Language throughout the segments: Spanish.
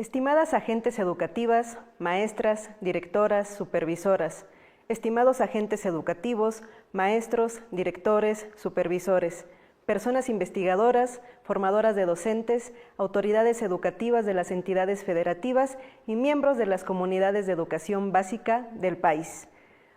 Estimadas agentes educativas, maestras, directoras, supervisoras, estimados agentes educativos, maestros, directores, supervisores, personas investigadoras, formadoras de docentes, autoridades educativas de las entidades federativas y miembros de las comunidades de educación básica del país.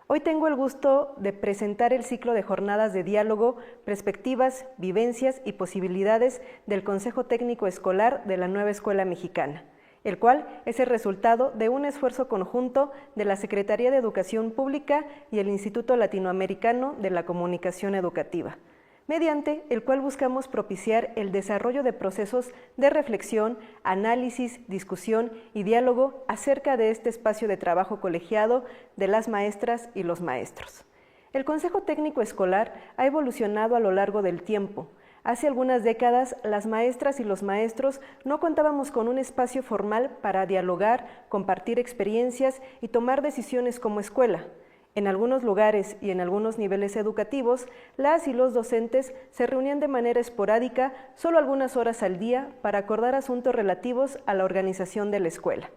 Hoy tengo el gusto de presentar el ciclo de jornadas de diálogo, perspectivas, vivencias y posibilidades del Consejo Técnico Escolar de la Nueva Escuela Mexicana, el cual es el resultado de un esfuerzo conjunto de la Secretaría de Educación Pública y el Instituto Latinoamericano de la Comunicación Educativa, mediante el cual buscamos propiciar el desarrollo de procesos de reflexión, análisis, discusión y diálogo acerca de este espacio de trabajo colegiado de las maestras y los maestros. El Consejo Técnico Escolar ha evolucionado a lo largo del tiempo. Hace algunas décadas, las maestras y los maestros no contábamos con un espacio formal para dialogar, compartir experiencias y tomar decisiones como escuela. En algunos lugares y en algunos niveles educativos, las y los docentes se reunían de manera esporádica solo algunas horas al día para acordar asuntos relativos a la organización de la escuela.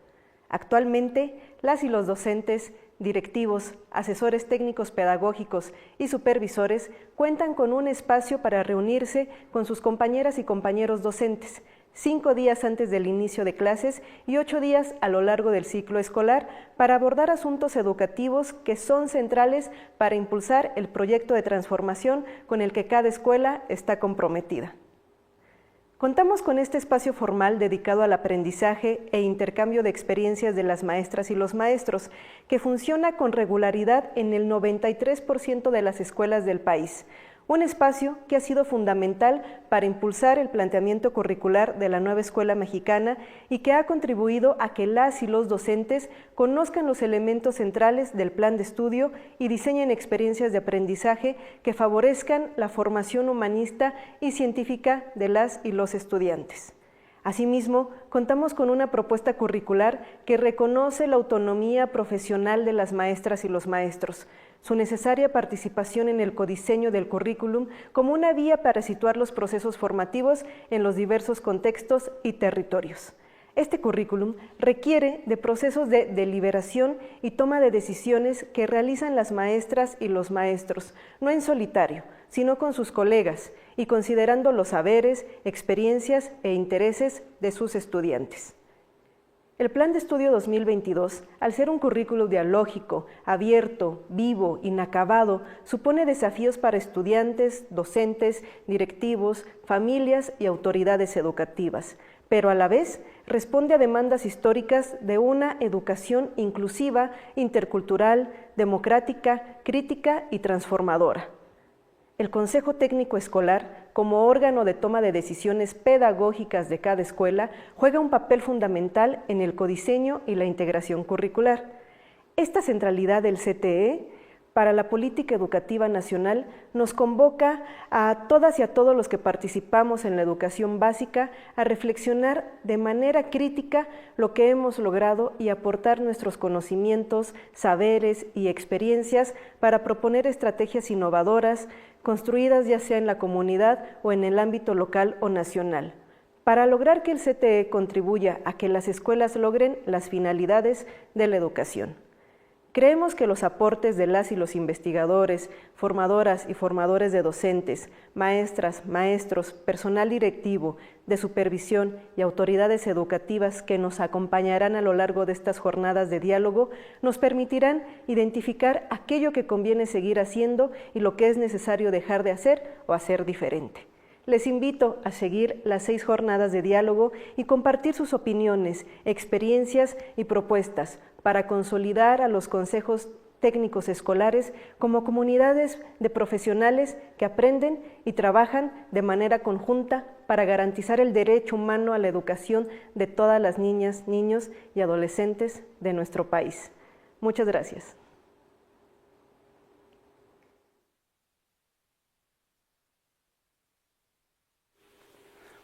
Actualmente, las y los docentes, directivos, asesores técnicos pedagógicos y supervisores cuentan con un espacio para reunirse con sus compañeras y compañeros docentes, 5 días antes del inicio de clases y 8 días a lo largo del ciclo escolar para abordar asuntos educativos que son centrales para impulsar el proyecto de transformación con el que cada escuela está comprometida. Contamos con este espacio formal dedicado al aprendizaje e intercambio de experiencias de las maestras y los maestros, que funciona con regularidad en el 93% de las escuelas del país. Un espacio que ha sido fundamental para impulsar el planteamiento curricular de la nueva escuela mexicana y que ha contribuido a que las y los docentes conozcan los elementos centrales del plan de estudio y diseñen experiencias de aprendizaje que favorezcan la formación humanista y científica de las y los estudiantes. Asimismo, contamos con una propuesta curricular que reconoce la autonomía profesional de las maestras y los maestros, su necesaria participación en el codiseño del currículum como una vía para situar los procesos formativos en los diversos contextos y territorios. Este currículum requiere de procesos de deliberación y toma de decisiones que realizan las maestras y los maestros, no en solitario, sino con sus colegas y considerando los saberes, experiencias e intereses de sus estudiantes. El Plan de Estudio 2022, al ser un currículo dialógico, abierto, vivo, inacabado, supone desafíos para estudiantes, docentes, directivos, familias y autoridades educativas, pero a la vez responde a demandas históricas de una educación inclusiva, intercultural, democrática, crítica y transformadora. El Consejo Técnico Escolar, como órgano de toma de decisiones pedagógicas de cada escuela, juega un papel fundamental en el codiseño y la integración curricular. Esta centralidad del CTE para la política educativa nacional nos convoca a todas y a todos los que participamos en la educación básica a reflexionar de manera crítica lo que hemos logrado y aportar nuestros conocimientos, saberes y experiencias para proponer estrategias innovadoras, construidas ya sea en la comunidad o en el ámbito local o nacional, para lograr que el CTE contribuya a que las escuelas logren las finalidades de la educación. Creemos que los aportes de las y los investigadores, formadoras y formadores de docentes, maestras, maestros, personal directivo, de supervisión y autoridades educativas que nos acompañarán a lo largo de estas jornadas de diálogo nos permitirán identificar aquello que conviene seguir haciendo y lo que es necesario dejar de hacer o hacer diferente. Les invito a seguir las 6 jornadas de diálogo y compartir sus opiniones, experiencias y propuestas para consolidar a los consejos técnicos escolares como comunidades de profesionales que aprenden y trabajan de manera conjunta para garantizar el derecho humano a la educación de todas las niñas, niños y adolescentes de nuestro país. Muchas gracias.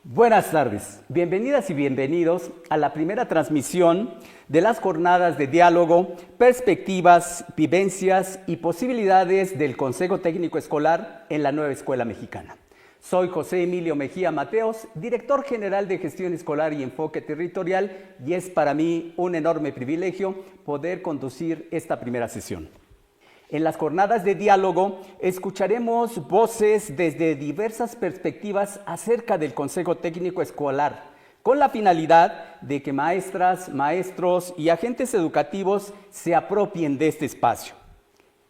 Buenas tardes, bienvenidas y bienvenidos a la primera transmisión de las jornadas de diálogo, perspectivas, vivencias y posibilidades del Consejo Técnico Escolar en la Nueva Escuela Mexicana. Soy José Emilio Mejía Mateos, director general de Gestión Escolar y Enfoque Territorial, y es para mí un enorme privilegio poder conducir esta primera sesión. En las jornadas de diálogo escucharemos voces desde diversas perspectivas acerca del Consejo Técnico Escolar, con la finalidad de que maestras, maestros y agentes educativos se apropien de este espacio.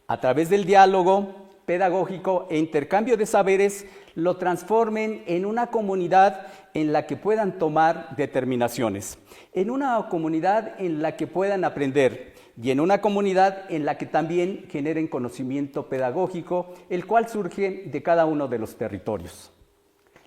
A través del diálogo pedagógico e intercambio de saberes, lo transformen en una comunidad en la que puedan tomar determinaciones, en una comunidad en la que puedan aprender y en una comunidad en la que también generen conocimiento pedagógico, el cual surge de cada uno de los territorios.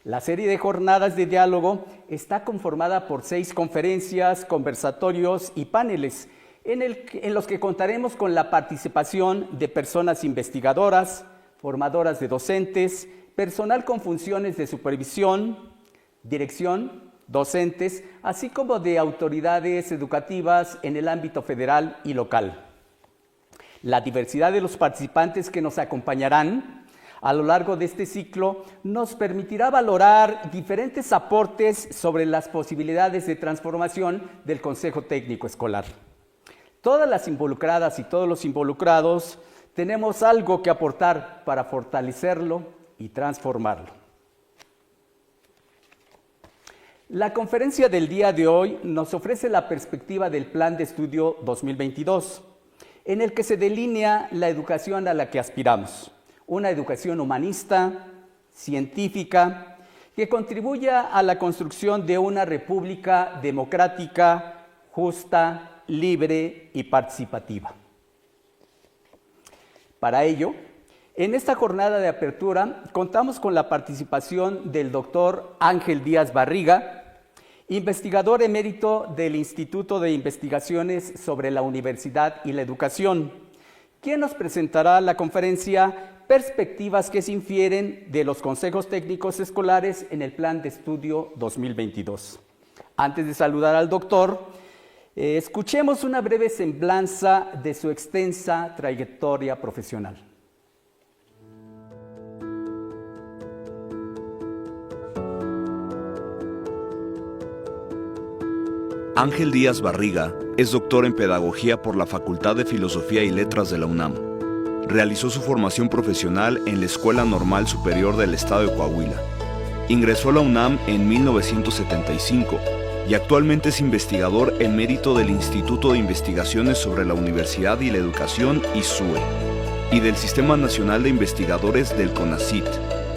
La serie de jornadas de diálogo está conformada por 6 conferencias, conversatorios y paneles, en los que contaremos con la participación de personas investigadoras, formadoras de docentes, personal con funciones de supervisión, dirección, docentes, así como de autoridades educativas en el ámbito federal y local. La diversidad de los participantes que nos acompañarán a lo largo de este ciclo nos permitirá valorar diferentes aportes sobre las posibilidades de transformación del Consejo Técnico Escolar. Todas las involucradas y todos los involucrados tenemos algo que aportar para fortalecerlo y transformarlo. La conferencia del día de hoy nos ofrece la perspectiva del Plan de Estudio 2022, en el que se delinea la educación a la que aspiramos, una educación humanista, científica, que contribuya a la construcción de una república democrática, justa, libre y participativa. Para ello, en esta jornada de apertura contamos con la participación del doctor Ángel Díaz Barriga, investigador emérito del Instituto de Investigaciones sobre la Universidad y la Educación, quien nos presentará la conferencia Perspectivas que se infieren de los consejos técnicos escolares en el Plan de Estudio 2022. Antes de saludar al doctor, escuchemos una breve semblanza de su extensa trayectoria profesional. Ángel Díaz Barriga es doctor en Pedagogía por la Facultad de Filosofía y Letras de la UNAM. Realizó su formación profesional en la Escuela Normal Superior del Estado de Coahuila. Ingresó a la UNAM en 1975 y actualmente es investigador emérito del Instituto de Investigaciones sobre la Universidad y la Educación, ISUE, y del Sistema Nacional de Investigadores del CONACYT.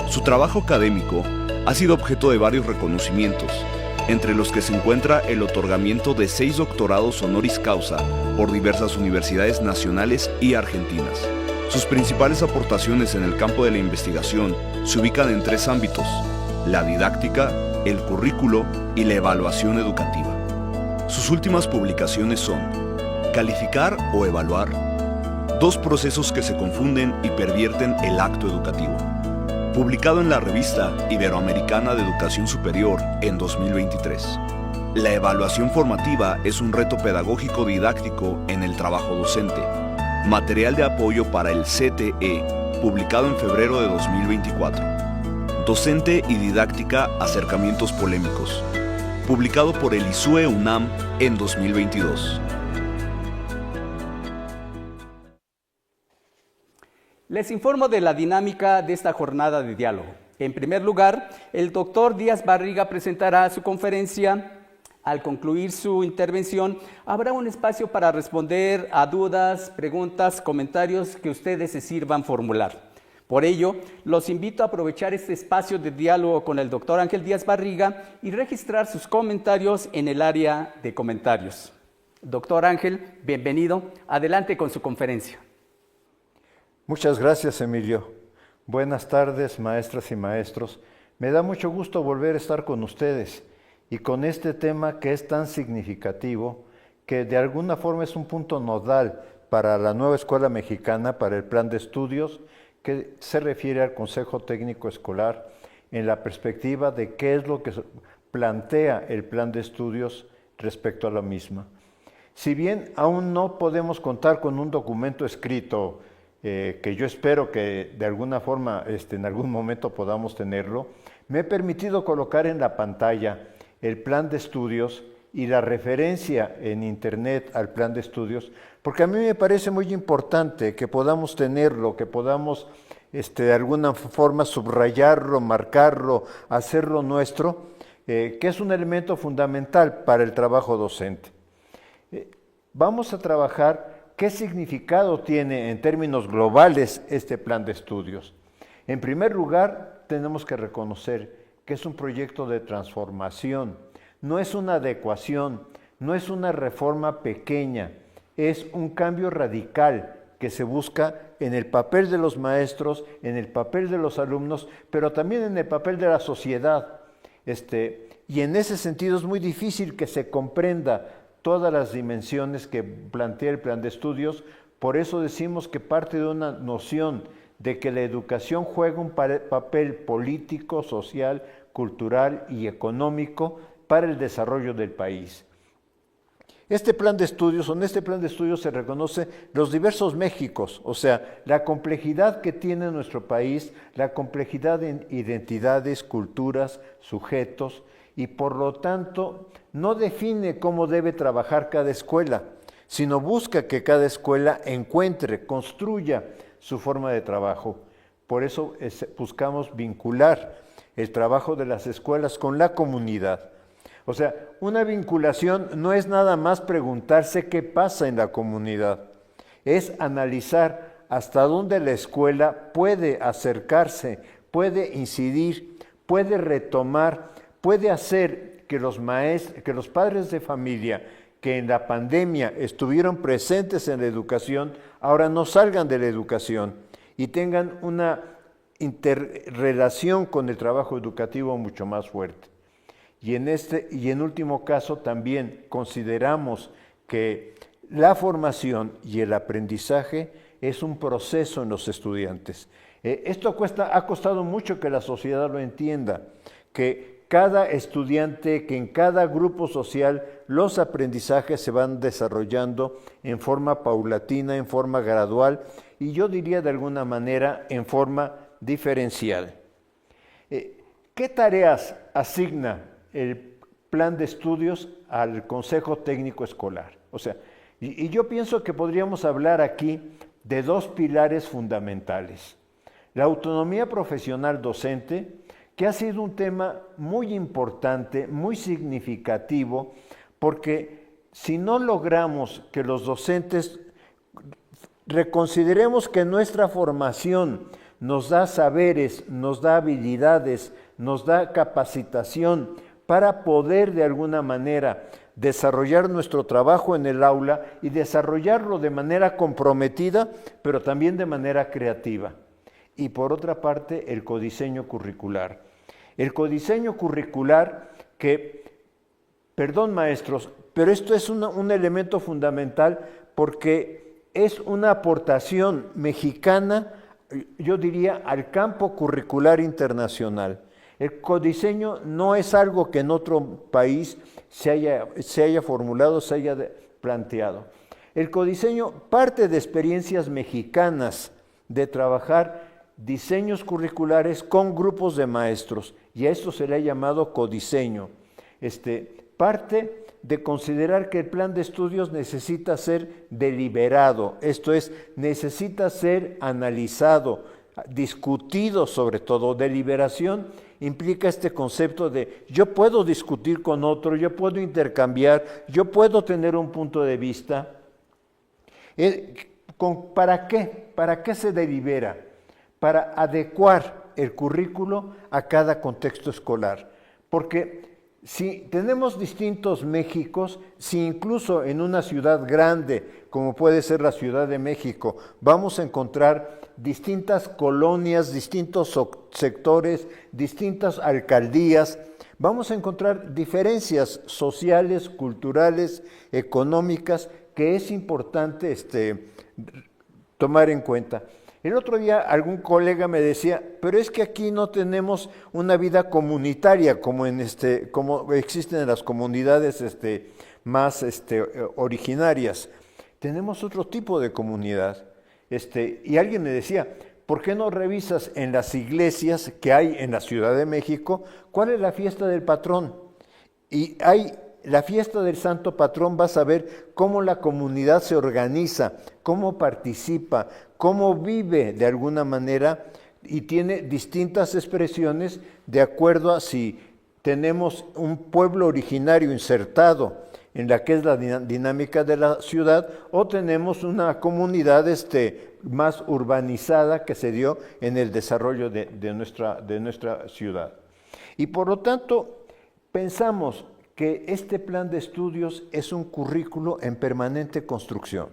Su trabajo académico ha sido objeto de varios reconocimientos, entre los que se encuentra el otorgamiento de 6 doctorados honoris causa por diversas universidades nacionales y argentinas. Sus principales aportaciones en el campo de la investigación se ubican en 3 ámbitos: la didáctica, el currículo y la evaluación educativa. Sus últimas publicaciones son Calificar o Evaluar, 2 procesos que se confunden y pervierten el acto educativo, publicado en la revista Iberoamericana de Educación Superior en 2023. La evaluación formativa es un reto pedagógico didáctico en el trabajo docente, material de apoyo para el CTE, publicado en febrero de 2024. Docente y didáctica, acercamientos polémicos, publicado por el ISUE UNAM en 2022. Les informo de la dinámica de esta jornada de diálogo. En primer lugar, el doctor Díaz Barriga presentará su conferencia. Al concluir su intervención, habrá un espacio para responder a dudas, preguntas, comentarios que ustedes se sirvan formular. Por ello, los invito a aprovechar este espacio de diálogo con el doctor Ángel Díaz Barriga y registrar sus comentarios en el área de comentarios. Doctor Ángel, bienvenido. Adelante con su conferencia. Muchas gracias, Emilio. Buenas tardes, maestras y maestros. Me da mucho gusto volver a estar con ustedes y con este tema que es tan significativo, que de alguna forma es un punto nodal para la nueva escuela mexicana, para el plan de estudios, que se refiere al Consejo Técnico Escolar en la perspectiva de qué es lo que plantea el plan de estudios respecto a la misma. Si bien aún no podemos contar con un documento escrito que yo espero que de alguna forma en algún momento podamos tenerlo, me he permitido colocar en la pantalla el plan de estudios y la referencia en internet al plan de estudios, porque a mí me parece muy importante que podamos tenerlo, que podamos de alguna forma subrayarlo, marcarlo, hacerlo nuestro, que es un elemento fundamental para el trabajo docente. Vamos a trabajar qué significado tiene en términos globales este plan de estudios. En primer lugar, tenemos que reconocer que es un proyecto de transformación, no es una adecuación, no es una reforma pequeña, es un cambio radical que se busca en el papel de los maestros, en el papel de los alumnos, pero también en el papel de la sociedad. Y en ese sentido es muy difícil que se comprenda todas las dimensiones que plantea el plan de estudios. Por eso decimos que parte de una noción de que la educación juega un papel político, social, cultural y económico para el desarrollo del país. En este plan de estudios se reconoce los diversos Méxicos, o sea, la complejidad que tiene nuestro país, la complejidad en identidades, culturas, sujetos, y por lo tanto no define cómo debe trabajar cada escuela, sino busca que cada escuela encuentre, construya su forma de trabajo. Por eso buscamos vincular el trabajo de las escuelas con la comunidad. O sea, una vinculación no es nada más preguntarse qué pasa en la comunidad, es analizar hasta dónde la escuela puede acercarse, puede incidir, puede retomar, puede hacer que los padres de familia que en la pandemia estuvieron presentes en la educación, ahora no salgan de la educación y tengan una interrelación con el trabajo educativo mucho más fuerte. Y en último caso también consideramos que la formación y el aprendizaje es un proceso en los estudiantes. Esto ha costado mucho que la sociedad lo entienda, que cada estudiante, que en cada grupo social los aprendizajes se van desarrollando en forma paulatina, en forma gradual y yo diría de alguna manera en forma diferencial. ¿Qué tareas asigna el plan de estudios al Consejo Técnico Escolar? O sea, y yo pienso que podríamos hablar aquí de dos pilares fundamentales. La autonomía profesional docente, que ha sido un tema muy importante, muy significativo, porque si no logramos que los docentes reconsideremos que nuestra formación nos da saberes, nos da habilidades, nos da capacitación para poder de alguna manera desarrollar nuestro trabajo en el aula y desarrollarlo de manera comprometida, pero también de manera creativa. Y por otra parte, el codiseño curricular. El codiseño curricular que, perdón maestros, pero esto es un elemento fundamental porque es una aportación mexicana, yo diría, al campo curricular internacional. El codiseño no es algo que en otro país se haya formulado, se haya planteado. El codiseño parte de experiencias mexicanas de trabajar diseños curriculares con grupos de maestros y a esto se le ha llamado codiseño. Parte de considerar que el plan de estudios necesita ser deliberado, esto es, necesita ser analizado, discutido sobre todo. Deliberación implica este concepto de yo puedo discutir con otro, yo puedo intercambiar, yo puedo tener un punto de vista. ¿Para qué? ¿Para qué se delibera? Para adecuar el currículo a cada contexto escolar. Porque si tenemos distintos Méxicos, si incluso en una ciudad grande, como puede ser la Ciudad de México, vamos a encontrar distintas colonias, distintos sectores, distintas alcaldías, vamos a encontrar diferencias sociales, culturales, económicas, que es importante tomar en cuenta. El otro día algún colega me decía, pero es que aquí no tenemos una vida comunitaria como existen en las comunidades más originarias. Tenemos otro tipo de comunidad. y alguien me decía, ¿por qué no revisas en las iglesias que hay en la Ciudad de México cuál es la fiesta del patrón? Y hay la fiesta del Santo Patrón, vas a ver cómo la comunidad se organiza, cómo participa, cómo vive de alguna manera y tiene distintas expresiones de acuerdo a si tenemos un pueblo originario insertado en la que es la dinámica de la ciudad o tenemos una comunidad más urbanizada que se dio en el desarrollo de nuestra ciudad. Y por lo tanto, pensamos que este plan de estudios es un currículo en permanente construcción.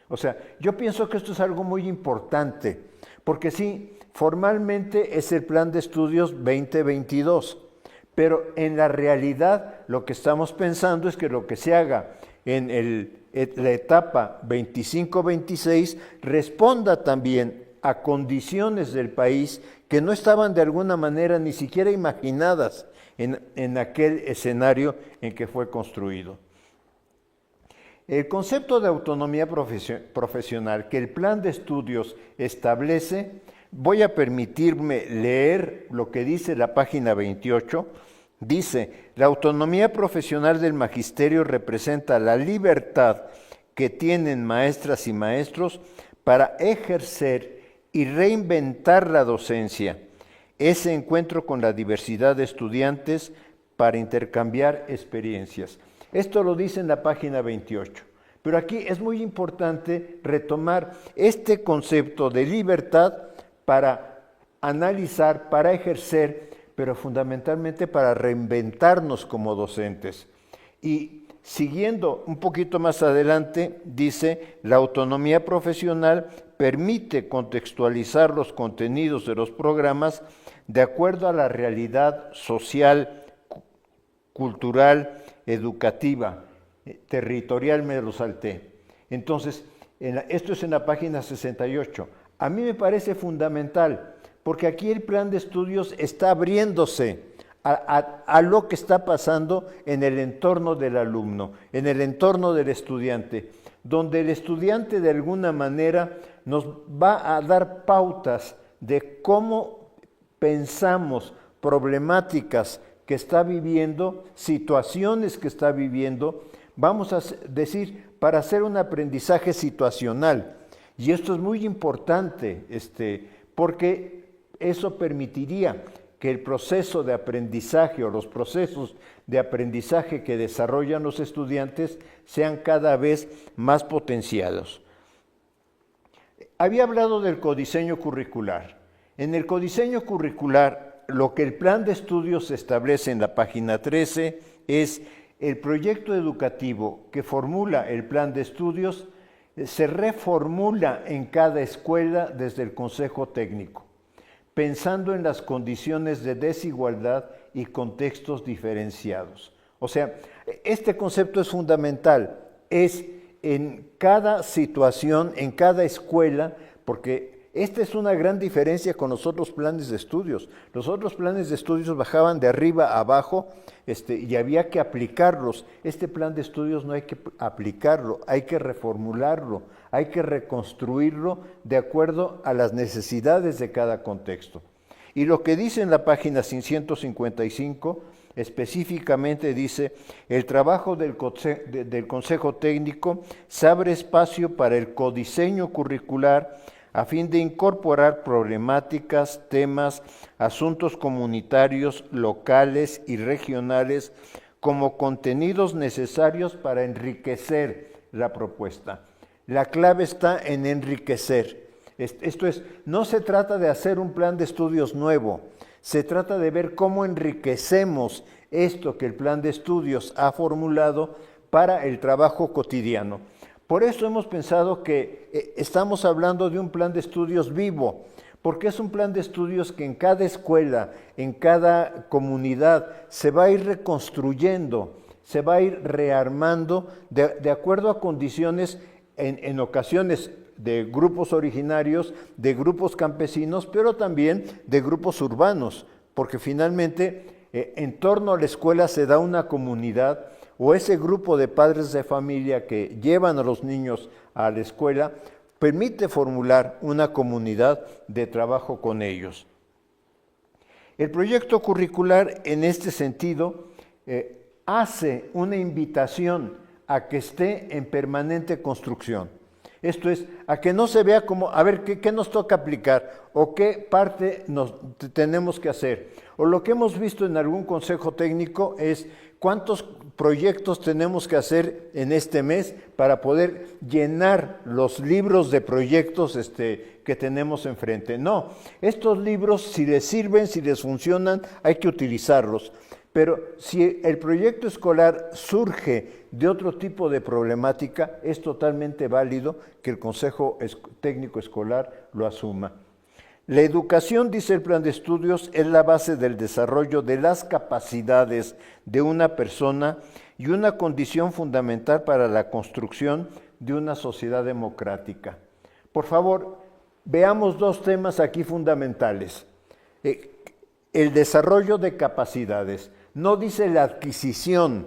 O sea, yo pienso que esto es algo muy importante, porque sí, formalmente es el plan de estudios 2022, pero en la realidad lo que estamos pensando es que lo que se haga en la etapa 25-26 responda también a condiciones del país que no estaban de alguna manera ni siquiera imaginadas en aquel escenario en que fue construido. El concepto de autonomía profesional que el plan de estudios establece, voy a permitirme leer lo que dice la página 28, dice, la autonomía profesional del magisterio representa la libertad que tienen maestras y maestros para ejercer y reinventar la docencia, ese encuentro con la diversidad de estudiantes para intercambiar experiencias. Esto lo dice en la página 28. Pero aquí es muy importante retomar este concepto de libertad para analizar, para ejercer, pero fundamentalmente para reinventarnos como docentes. Y siguiendo un poquito más adelante, dice, la autonomía profesional permite contextualizar los contenidos de los programas de acuerdo a la realidad social, cultural, educativa, territorial, me lo salté. Entonces, esto es en la página 68. A mí me parece fundamental, porque aquí el plan de estudios está abriéndose a lo que está pasando en el entorno del alumno, en el entorno del estudiante, donde el estudiante de alguna manera nos va a dar pautas de cómo pensamos problemáticas que está viviendo, situaciones que está viviendo, vamos a decir, para hacer un aprendizaje situacional. Y esto es muy importante, porque eso permitiría que el proceso de aprendizaje o los procesos de aprendizaje que desarrollan los estudiantes sean cada vez más potenciados. Había hablado del codiseño curricular. En el codiseño curricular, lo que el plan de estudios establece en la página 13 es el proyecto educativo que formula el plan de estudios, se reformula en cada escuela desde el Consejo Técnico, pensando en las condiciones de desigualdad y contextos diferenciados. O sea, este concepto es fundamental, es en cada situación, en cada escuela, porque esta es una gran diferencia con los otros planes de estudios. Los otros planes de estudios bajaban de arriba a abajo y había que aplicarlos. Este plan de estudios no hay que aplicarlo, hay que reformularlo, hay que reconstruirlo de acuerdo a las necesidades de cada contexto. Y lo que dice en la página 155, específicamente dice, el trabajo del Consejo Técnico se abre espacio para el codiseño curricular a fin de incorporar problemáticas, temas, asuntos comunitarios, locales y regionales como contenidos necesarios para enriquecer la propuesta. La clave está en enriquecer. Esto es, no se trata de hacer un plan de estudios nuevo, se trata de ver cómo enriquecemos esto que el plan de estudios ha formulado para el trabajo cotidiano. Por eso hemos pensado que estamos hablando de un plan de estudios vivo, porque es un plan de estudios que en cada escuela, en cada comunidad, se va a ir reconstruyendo, se va a ir rearmando de acuerdo a condiciones, en ocasiones de grupos originarios, de grupos campesinos, pero también de grupos urbanos, porque finalmente en torno a la escuela se da una comunidad, o ese grupo de padres de familia que llevan a los niños a la escuela, permite formular una comunidad de trabajo con ellos. El proyecto curricular, en este sentido, hace una invitación a que esté en permanente construcción. Esto es, a que no se vea como, a ver, ¿qué nos toca aplicar? ¿O qué parte tenemos que hacer? O lo que hemos visto en algún consejo técnico es cuántos proyectos tenemos que hacer en este mes para poder llenar los libros de proyectos que tenemos enfrente. No, estos libros, si les sirven, si les funcionan, hay que utilizarlos. Pero si el proyecto escolar surge de otro tipo de problemática, es totalmente válido que el Consejo Técnico Escolar lo asuma. La educación, dice el plan de estudios, es la base del desarrollo de las capacidades de una persona y una condición fundamental para la construcción de una sociedad democrática. Por favor, veamos dos temas aquí fundamentales. El desarrollo de capacidades. No dice la adquisición,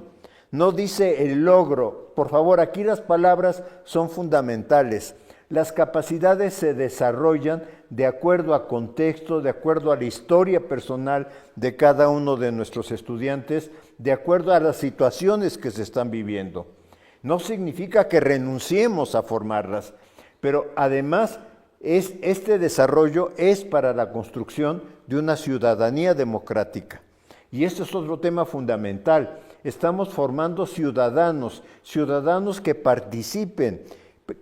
no dice el logro. Por favor, aquí las palabras son fundamentales. Las capacidades se desarrollan de acuerdo a contexto, de acuerdo a la historia personal de cada uno de nuestros estudiantes, de acuerdo a las situaciones que se están viviendo. No significa que renunciemos a formarlas, pero además este desarrollo es para la construcción de una ciudadanía democrática. Y este es otro tema fundamental. Estamos formando ciudadanos que participen,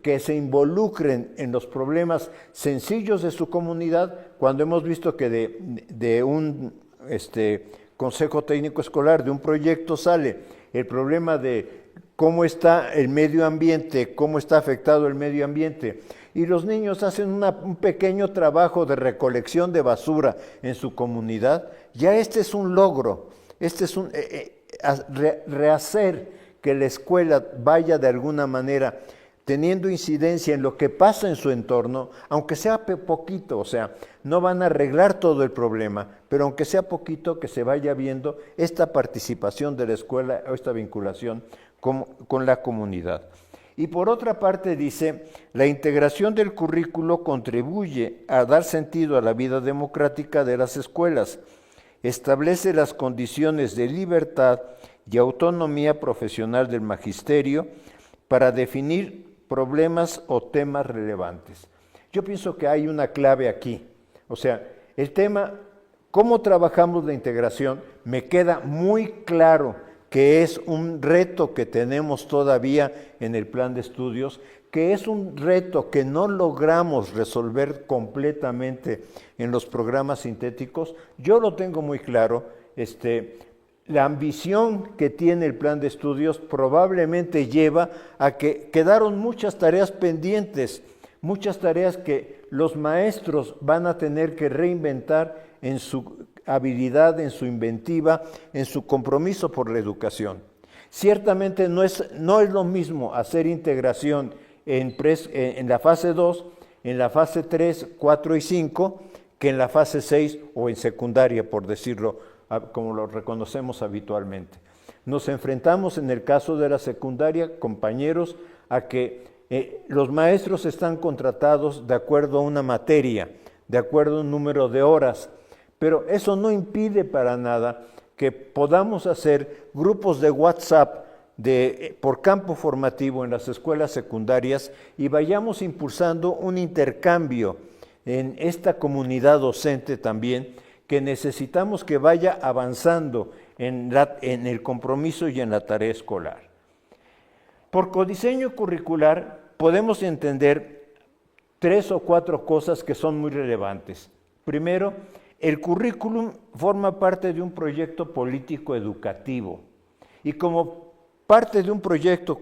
que se involucren en los problemas sencillos de su comunidad, cuando hemos visto que de un consejo técnico escolar, de un proyecto, sale el problema de cómo está el medio ambiente, cómo está afectado el medio ambiente. Y los niños hacen un pequeño trabajo de recolección de basura en su comunidad. Ya este es un logro, este es rehacer que la escuela vaya de alguna manera teniendo incidencia en lo que pasa en su entorno, aunque sea poquito, o sea, no van a arreglar todo el problema, pero aunque sea poquito, que se vaya viendo esta participación de la escuela o esta vinculación con la comunidad. Y por otra parte dice, la integración del currículo contribuye a dar sentido a la vida democrática de las escuelas, establece las condiciones de libertad y autonomía profesional del magisterio para definir problemas o temas relevantes. Yo pienso que hay una clave aquí, o sea, el tema, cómo trabajamos la integración, me queda muy claro que es un reto que tenemos todavía en el plan de estudios, que es un reto que no logramos resolver completamente en los programas sintéticos. Yo lo tengo muy claro, la ambición que tiene el plan de estudios probablemente lleva a que quedaron muchas tareas pendientes, muchas tareas que los maestros van a tener que reinventar en su habilidad, en su inventiva, en su compromiso por la educación. Ciertamente no es lo mismo hacer integración en la fase 2, en la fase 3, 4 y 5, que en la fase 6 o en secundaria, por decirlo como lo reconocemos habitualmente. Nos enfrentamos en el caso de la secundaria, compañeros, a que los maestros están contratados de acuerdo a una materia, de acuerdo a un número de horas, pero eso no impide para nada que podamos hacer grupos de WhatsApp por campo formativo en las escuelas secundarias y vayamos impulsando un intercambio en esta comunidad docente también, que necesitamos que vaya avanzando en el compromiso y en la tarea escolar. Por codiseño curricular podemos entender 3 o 4 cosas que son muy relevantes. Primero, el currículum forma parte de un proyecto político educativo y como parte de un proyecto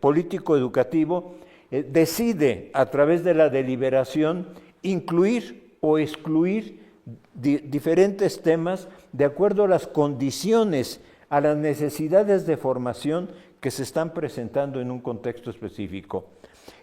político educativo decide a través de la deliberación incluir o excluir diferentes temas de acuerdo a las condiciones, a las necesidades de formación que se están presentando en un contexto específico.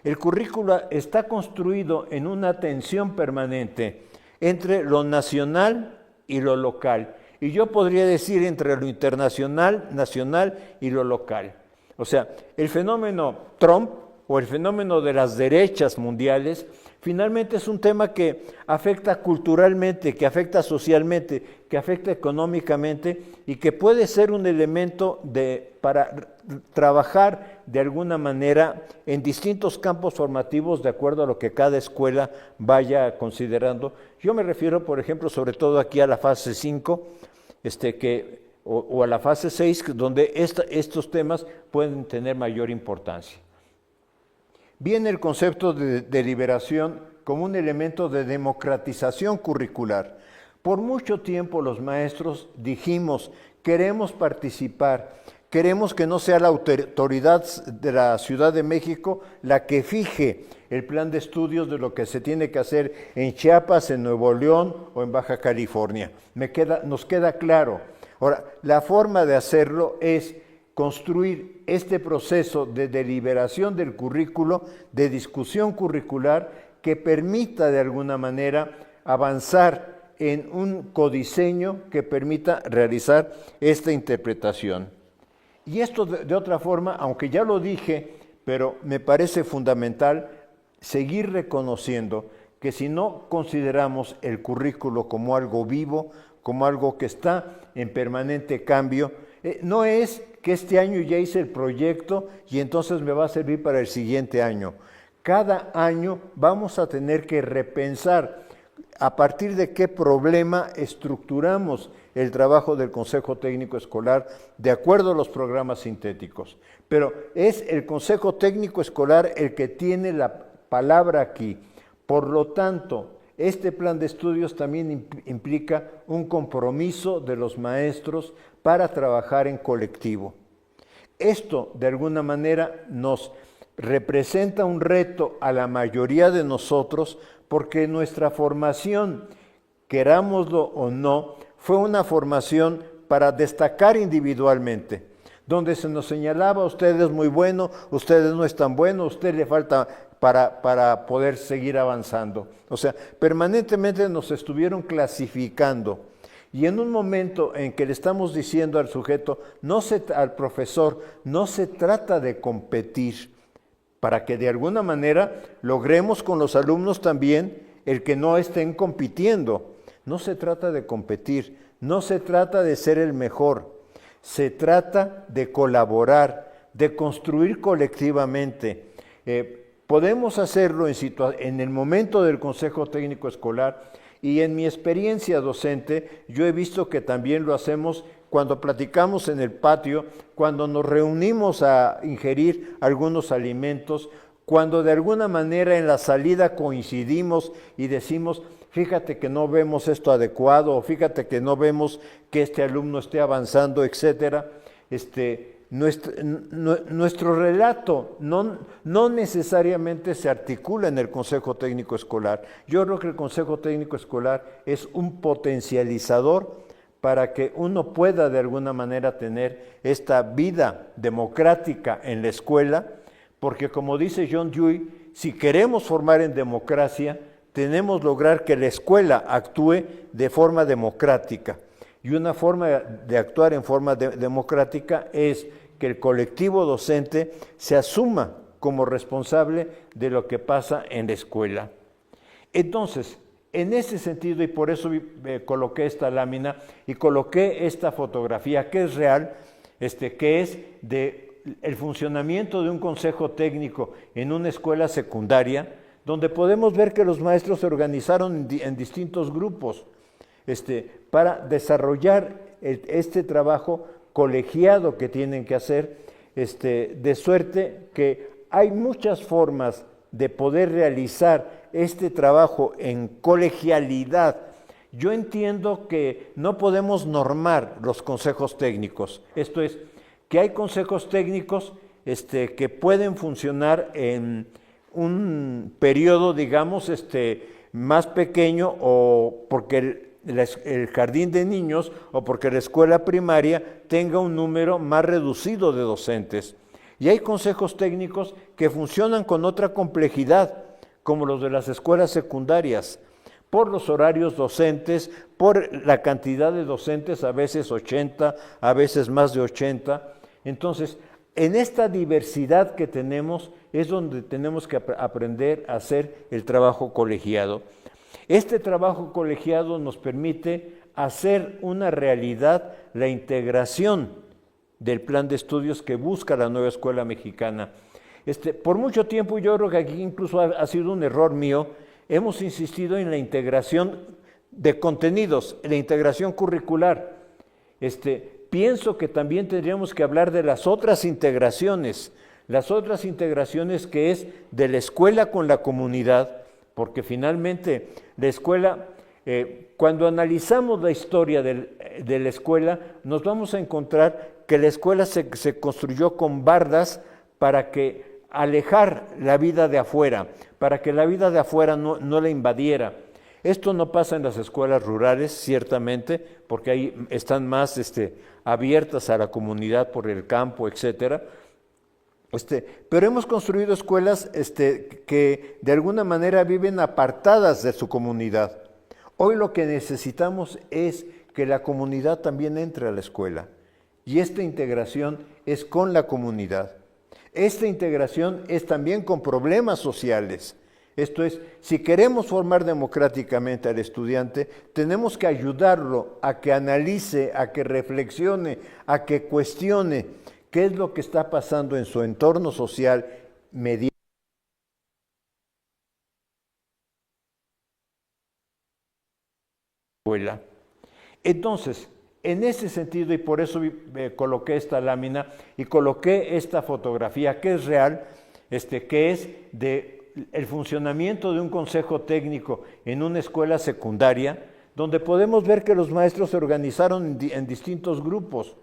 El currículo está construido en una tensión permanente entre lo nacional y lo local, y yo podría decir entre lo internacional, nacional y lo local. O sea, el fenómeno Trump o el fenómeno de las derechas mundiales, finalmente es un tema que afecta culturalmente, que afecta socialmente, que afecta económicamente y que puede ser un elemento para trabajar de alguna manera en distintos campos formativos de acuerdo a lo que cada escuela vaya considerando. Yo me refiero, por ejemplo, sobre todo aquí a la fase 5, o a la fase 6, donde estos temas pueden tener mayor importancia. Viene el concepto de deliberación como un elemento de democratización curricular. Por mucho tiempo los maestros dijimos, queremos participar, queremos que no sea la autoridad de la Ciudad de México la que fije el plan de estudios de lo que se tiene que hacer en Chiapas, en Nuevo León o en Baja California. Nos queda claro. Ahora, la forma de hacerlo es construir este proceso de deliberación del currículo, de discusión curricular, que permita de alguna manera avanzar en un codiseño que permita realizar esta interpretación. Y esto de otra forma, aunque ya lo dije, pero me parece fundamental seguir reconociendo que si no consideramos el currículo como algo vivo, como algo que está en permanente cambio, no es que este año ya hice el proyecto y entonces me va a servir para el siguiente año. Cada año vamos a tener que repensar a partir de qué problema estructuramos el trabajo del Consejo Técnico Escolar de acuerdo a los programas sintéticos. Pero es el Consejo Técnico Escolar el que tiene la palabra aquí. Por lo tanto, este plan de estudios también implica un compromiso de los maestros para trabajar en colectivo. Esto, de alguna manera, nos representa un reto a la mayoría de nosotros porque nuestra formación, querámoslo o no, fue una formación para destacar individualmente, donde se nos señalaba, usted es muy bueno, usted no es tan bueno, usted le falta para poder seguir avanzando. O sea, permanentemente nos estuvieron clasificando. Y en un momento en que le estamos diciendo al sujeto, al profesor, no se trata de competir, para que de alguna manera logremos con los alumnos también el que no estén compitiendo. No se trata de competir, no se trata de ser el mejor, se trata de colaborar, de construir colectivamente. Podemos hacerlo en el momento del Consejo Técnico Escolar y en mi experiencia docente yo he visto que también lo hacemos cuando platicamos en el patio, cuando nos reunimos a ingerir algunos alimentos, cuando de alguna manera en la salida coincidimos y decimos, fíjate que no vemos esto adecuado, o fíjate que no vemos que este alumno esté avanzando, etcétera. Nuestro relato no necesariamente se articula en el Consejo Técnico Escolar. Yo creo que el Consejo Técnico Escolar es un potencializador para que uno pueda de alguna manera tener esta vida democrática en la escuela, porque como dice John Dewey, si queremos formar en democracia, tenemos que lograr que la escuela actúe de forma democrática. Y una forma de actuar en forma democrática es que el colectivo docente se asuma como responsable de lo que pasa en la escuela. Entonces, en ese sentido, y por eso coloqué esta lámina y coloqué esta fotografía que es real, que es el funcionamiento de un consejo técnico en una escuela secundaria, donde podemos ver que los maestros se organizaron en distintos grupos para desarrollar este trabajo colegiado que tienen que hacer, de suerte que hay muchas formas de poder realizar este trabajo en colegialidad. Yo entiendo que no podemos normar los consejos técnicos, esto es, que hay consejos técnicos que pueden funcionar en un periodo, digamos, más pequeño, o porque el jardín de niños o porque la escuela primaria tenga un número más reducido de docentes. Y hay consejos técnicos que funcionan con otra complejidad, como los de las escuelas secundarias, por los horarios docentes, por la cantidad de docentes, a veces 80, a veces más de 80. Entonces, en esta diversidad que tenemos es donde tenemos que aprender a hacer el trabajo colegiado. Este trabajo colegiado nos permite hacer una realidad la integración del plan de estudios que busca la nueva escuela mexicana. Por mucho tiempo, yo creo que aquí incluso ha sido un error mío, hemos insistido en la integración de contenidos, en la integración curricular. Pienso que también tendríamos que hablar de las otras integraciones que es de la escuela con la comunidad, porque finalmente la escuela, cuando analizamos la historia de la escuela, nos vamos a encontrar que la escuela se construyó con bardas para que alejar la vida de afuera, para que la vida de afuera no la invadiera. Esto no pasa en las escuelas rurales, ciertamente, porque ahí están más abiertas a la comunidad por el campo, etcétera. Pero hemos construido escuelas que de alguna manera viven apartadas de su comunidad. Hoy lo que necesitamos es que la comunidad también entre a la escuela. Y esta integración es con la comunidad. Esta integración es también con problemas sociales. Esto es, si queremos formar democráticamente al estudiante, tenemos que ayudarlo a que analice, a que reflexione, a que cuestione qué es lo que está pasando en su entorno social mediante la escuela. Entonces, en ese sentido, y por eso coloqué esta lámina y coloqué esta fotografía que es real, que es de el funcionamiento de un consejo técnico en una escuela secundaria, donde podemos ver que los maestros se organizaron en distintos grupos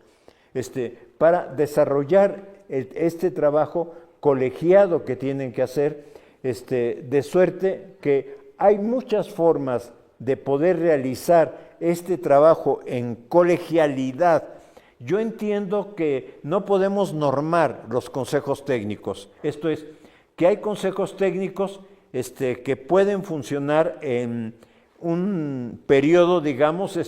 para desarrollar este trabajo colegiado que tienen que hacer, de suerte que hay muchas formas de poder realizar este trabajo en colegialidad. Yo entiendo que no podemos normar los consejos técnicos, esto es, que hay consejos técnicos que pueden funcionar en un periodo, digamos,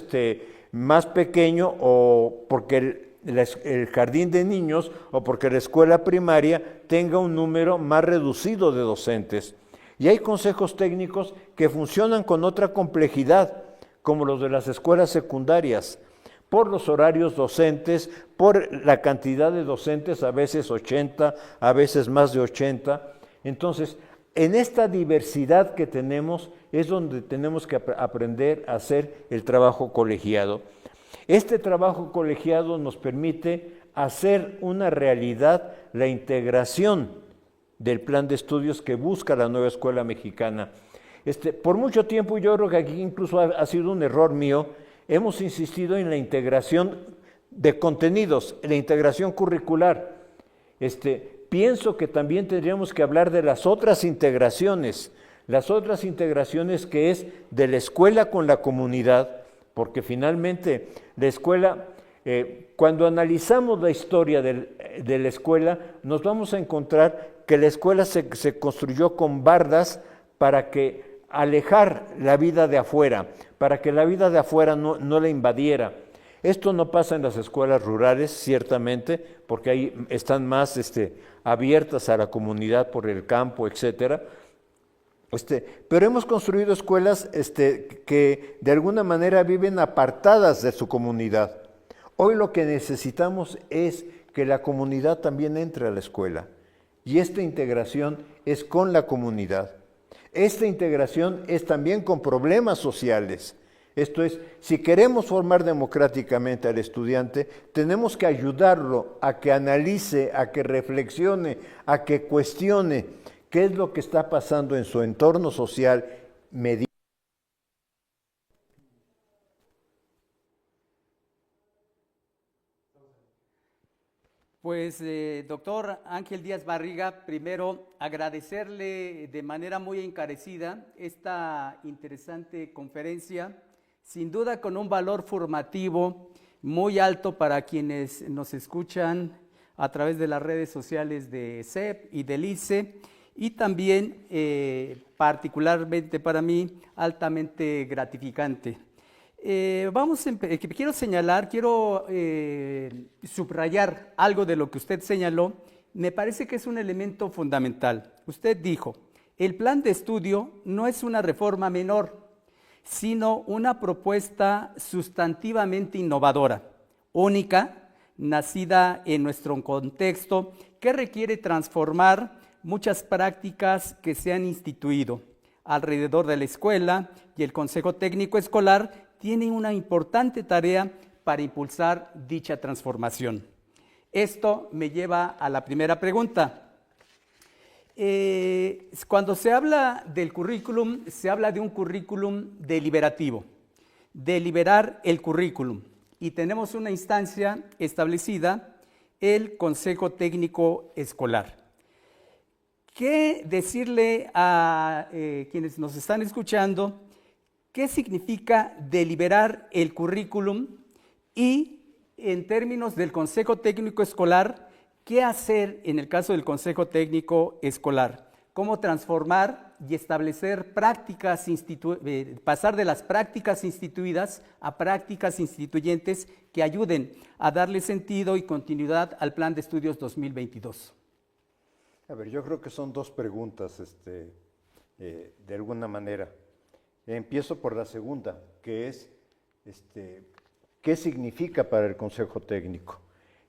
más pequeño, o porque el jardín de niños o porque la escuela primaria tenga un número más reducido de docentes. Y hay consejos técnicos que funcionan con otra complejidad, como los de las escuelas secundarias, por los horarios docentes, por la cantidad de docentes, a veces 80, a veces más de 80. Entonces, en esta diversidad que tenemos es donde tenemos que aprender a hacer el trabajo colegiado. Este trabajo colegiado nos permite hacer una realidad la integración del plan de estudios que busca la nueva escuela mexicana. Por mucho tiempo, yo creo que aquí incluso ha sido un error mío, hemos insistido en la integración de contenidos, en la integración curricular. Pienso que también tendríamos que hablar de las otras integraciones que es de la escuela con la comunidad, porque finalmente la escuela, cuando analizamos la historia de la escuela, nos vamos a encontrar que la escuela se construyó con bardas para que alejar la vida de afuera, para que la vida de afuera no la invadiera. Esto no pasa en las escuelas rurales, ciertamente, porque ahí están más abiertas a la comunidad por el campo, etcétera. Pero hemos construido escuelas que de alguna manera viven apartadas de su comunidad. Hoy lo que necesitamos es que la comunidad también entre a la escuela. Y esta integración es con la comunidad. Esta integración es también con problemas sociales. Esto es, si queremos formar democráticamente al estudiante, tenemos que ayudarlo a que analice, a que reflexione, a que cuestione qué es lo que está pasando en su entorno social mediante. Pues, doctor Ángel Díaz Barriga, primero agradecerle de manera muy encarecida esta interesante conferencia, sin duda con un valor formativo muy alto para quienes nos escuchan a través de las redes sociales de CEP y del ICE, y también particularmente para mí altamente gratificante. quiero señalar, quiero subrayar algo de lo que usted señaló. Me parece que es un elemento fundamental. Usted dijo, el plan de estudio no es una reforma menor, sino una propuesta sustantivamente innovadora, única, nacida en nuestro contexto, que requiere transformar muchas prácticas que se han instituido alrededor de la escuela, y el Consejo Técnico Escolar tiene una importante tarea para impulsar dicha transformación. Esto me lleva a la primera pregunta. Cuando se habla del currículum, se habla de un currículum deliberativo, deliberar el currículum, y tenemos una instancia establecida, el Consejo Técnico Escolar. ¿Qué decirle a quienes nos están escuchando? ¿Qué significa deliberar el currículum? Y en términos del Consejo Técnico Escolar, ¿qué hacer en el caso del Consejo Técnico Escolar? ¿Cómo transformar y establecer prácticas, pasar de las prácticas instituidas a prácticas instituyentes que ayuden a darle sentido y continuidad al Plan de Estudios 2022? A ver, yo creo que son dos preguntas, de alguna manera. Empiezo por la segunda, que es, ¿qué significa para el Consejo Técnico?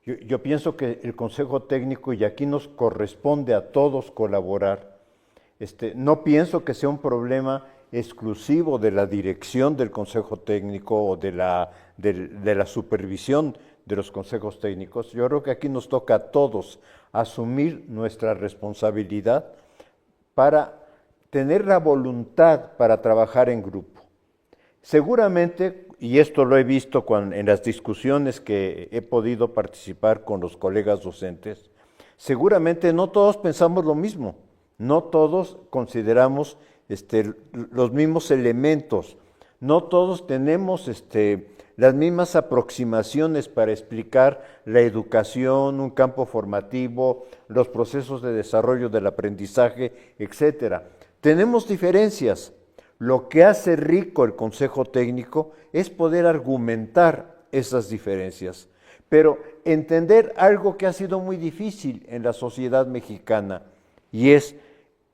Yo pienso que el Consejo Técnico, y aquí nos corresponde a todos colaborar, no pienso que sea un problema exclusivo de la dirección del Consejo Técnico o de la supervisión de los consejos técnicos. Yo creo que aquí nos toca a todos asumir nuestra responsabilidad para tener la voluntad para trabajar en grupo. Seguramente, y esto lo he visto en las discusiones que he podido participar con los colegas docentes, seguramente no todos pensamos lo mismo, no todos consideramos los mismos elementos, no todos tenemos las mismas aproximaciones para explicar la educación, un campo formativo, los procesos de desarrollo del aprendizaje, etcétera. Tenemos diferencias. Lo que hace rico el Consejo Técnico es poder argumentar esas diferencias, pero entender algo que ha sido muy difícil en la sociedad mexicana, y es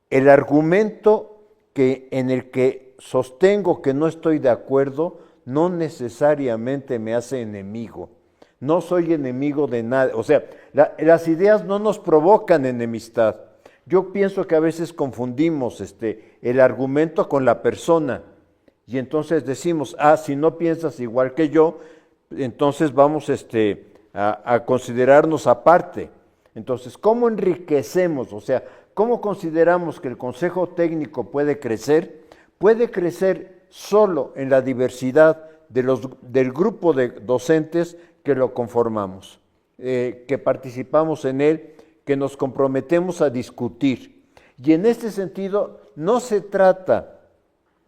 el argumento en el que sostengo que no estoy de acuerdo, no necesariamente me hace enemigo. No soy enemigo de nada. O sea, las ideas no nos provocan enemistad. Yo pienso que a veces confundimos el argumento con la persona. Y entonces decimos, si no piensas igual que yo, entonces vamos a considerarnos aparte. Entonces, ¿cómo enriquecemos? O sea, ¿cómo consideramos que el Consejo Técnico puede crecer? Puede crecer solo en la diversidad del grupo de docentes que lo conformamos, que participamos en él, que nos comprometemos a discutir. Y en este sentido no se trata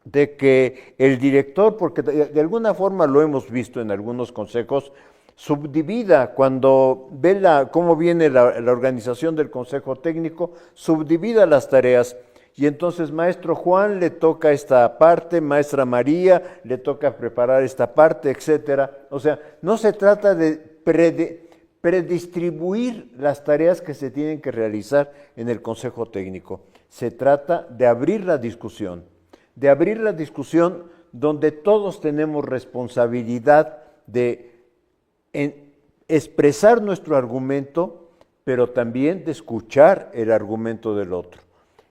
de que el director, porque de alguna forma lo hemos visto en algunos consejos, subdivida, cuando ve cómo viene la organización del Consejo Técnico, subdivida las tareas. Y entonces maestro Juan le toca esta parte, maestra María le toca preparar esta parte, etcétera. O sea, no se trata de predistribuir las tareas que se tienen que realizar en el Consejo Técnico. Se trata de abrir la discusión donde todos tenemos responsabilidad de expresar nuestro argumento, pero también de escuchar el argumento del otro.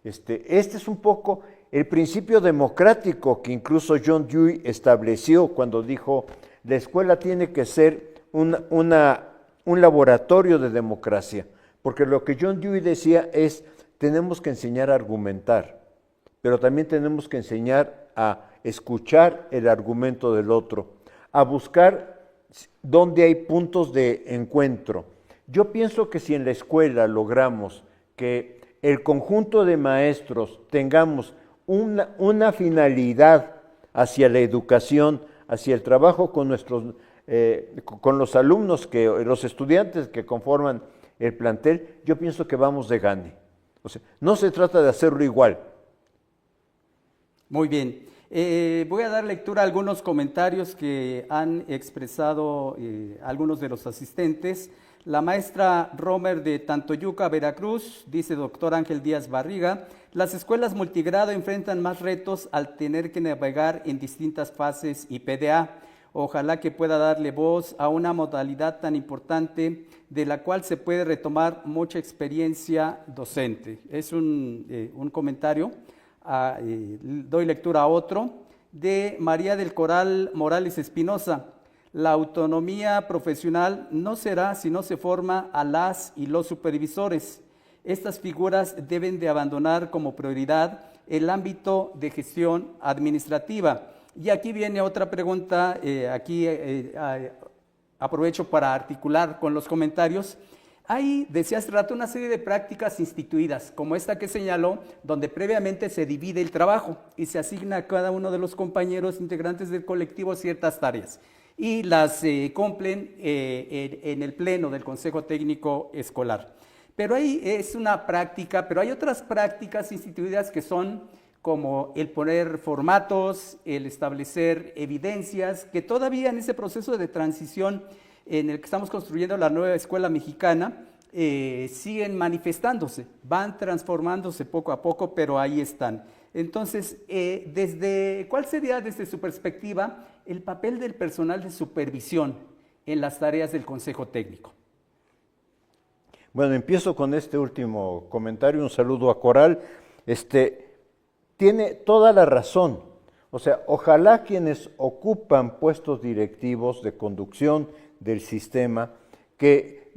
Este es un poco el principio democrático que incluso John Dewey estableció cuando dijo, la escuela tiene que ser un laboratorio de democracia, porque lo que John Dewey decía es, tenemos que enseñar a argumentar, pero también tenemos que enseñar a escuchar el argumento del otro, a buscar dónde hay puntos de encuentro. Yo pienso que si en la escuela logramos que el conjunto de maestros tengamos una finalidad hacia la educación, hacia el trabajo con los alumnos, los estudiantes que conforman el plantel, yo pienso que vamos de gane. O sea, no se trata de hacerlo igual. Muy bien. Voy a dar lectura a algunos comentarios que han expresado algunos de los asistentes. La maestra Romer de Tantoyuca, Veracruz, dice doctor Ángel Díaz Barriga, las escuelas multigrado enfrentan más retos al tener que navegar en distintas fases y PDA. Ojalá que pueda darle voz a una modalidad tan importante de la cual se puede retomar mucha experiencia docente. Es un comentario. Doy lectura a otro de María del Coral Morales Espinosa. La autonomía profesional no será si no se forma a las y los supervisores. Estas figuras deben de abandonar como prioridad el ámbito de gestión administrativa. Y aquí viene otra pregunta, aprovecho para articular con los comentarios. Hay, decía hace rato, una serie de prácticas instituidas, como esta que señaló, donde previamente se divide el trabajo y se asigna a cada uno de los compañeros integrantes del colectivo ciertas tareas y las cumplen en el pleno del Consejo Técnico Escolar. Pero ahí es una práctica, pero hay otras prácticas instituidas que son como el poner formatos, el establecer evidencias, que todavía en ese proceso de transición en el que estamos construyendo la nueva escuela mexicana, siguen manifestándose, van transformándose poco a poco, pero ahí están. Entonces, ¿cuál sería desde su perspectiva el papel del personal de supervisión en las tareas del Consejo Técnico? Bueno, empiezo con este último comentario, un saludo a Coral. Tiene toda la razón. O sea, ojalá quienes ocupan puestos directivos de conducción del sistema, que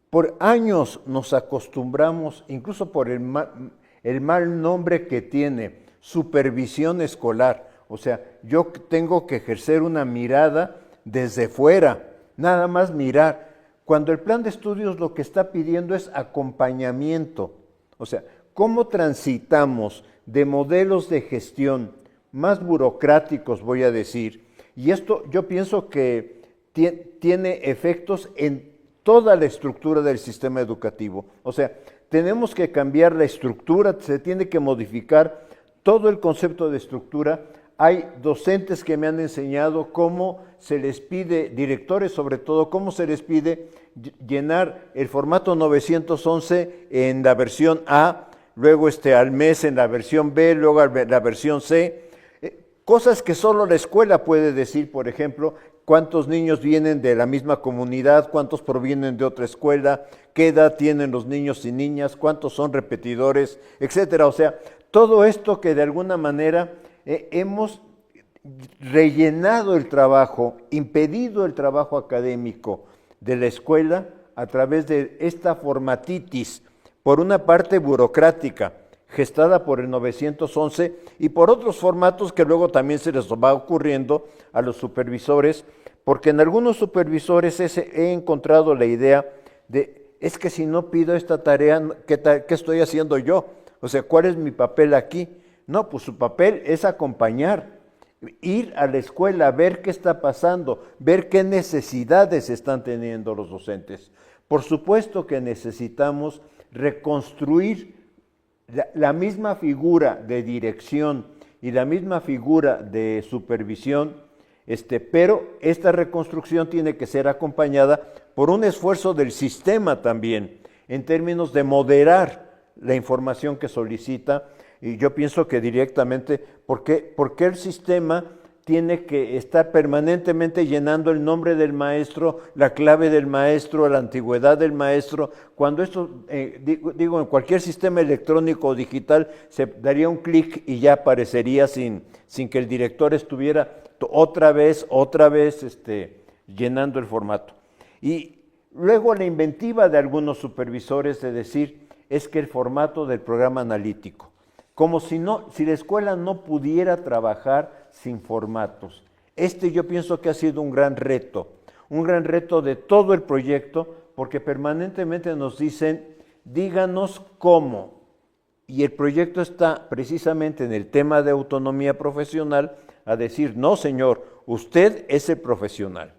por años nos acostumbramos, incluso por el mal nombre que tiene, supervisión escolar. O sea, yo tengo que ejercer una mirada desde fuera, nada más mirar. Cuando el plan de estudios lo que está pidiendo es acompañamiento. O sea, ¿cómo transitamos de modelos de gestión más burocráticos, voy a decir? Y esto yo pienso que tiene efectos en toda la estructura del sistema educativo. O sea, tenemos que cambiar la estructura, se tiene que modificar todo el concepto de estructura. Hay docentes que me han enseñado cómo se les pide, directores sobre todo, cómo se les pide llenar el formato 911 en la versión A, luego al mes en la versión B, luego la versión C. Cosas que solo la escuela puede decir, por ejemplo, cuántos niños vienen de la misma comunidad, cuántos provienen de otra escuela, qué edad tienen los niños y niñas, cuántos son repetidores, etcétera. O sea, todo esto que de alguna manera hemos rellenado el trabajo, impedido el trabajo académico de la escuela a través de esta formatitis, por una parte burocrática, gestada por el 911 y por otros formatos que luego también se les va ocurriendo a los supervisores, porque en algunos supervisores he encontrado la idea de, es que si no pido esta tarea, ¿qué estoy haciendo yo? O sea, ¿cuál es mi papel aquí? No, pues su papel es acompañar, ir a la escuela, ver qué está pasando, ver qué necesidades están teniendo los docentes. Por supuesto que necesitamos reconstruir la misma figura de dirección y la misma figura de supervisión, pero esta reconstrucción tiene que ser acompañada por un esfuerzo del sistema también, en términos de moderar la información que solicita. Y yo pienso que directamente, ¿por qué el sistema tiene que estar permanentemente llenando el nombre del maestro, la clave del maestro, la antigüedad del maestro? Cuando esto, en cualquier sistema electrónico o digital, se daría un clic y ya aparecería sin que el director estuviera otra vez llenando el formato. Y luego la inventiva de algunos supervisores de decir, es que el formato del programa analítico, como si la escuela no pudiera trabajar sin formatos. Yo pienso que ha sido un gran reto de todo el proyecto, porque permanentemente nos dicen, díganos cómo. Y el proyecto está precisamente en el tema de autonomía profesional, a decir, no señor, usted es el profesional.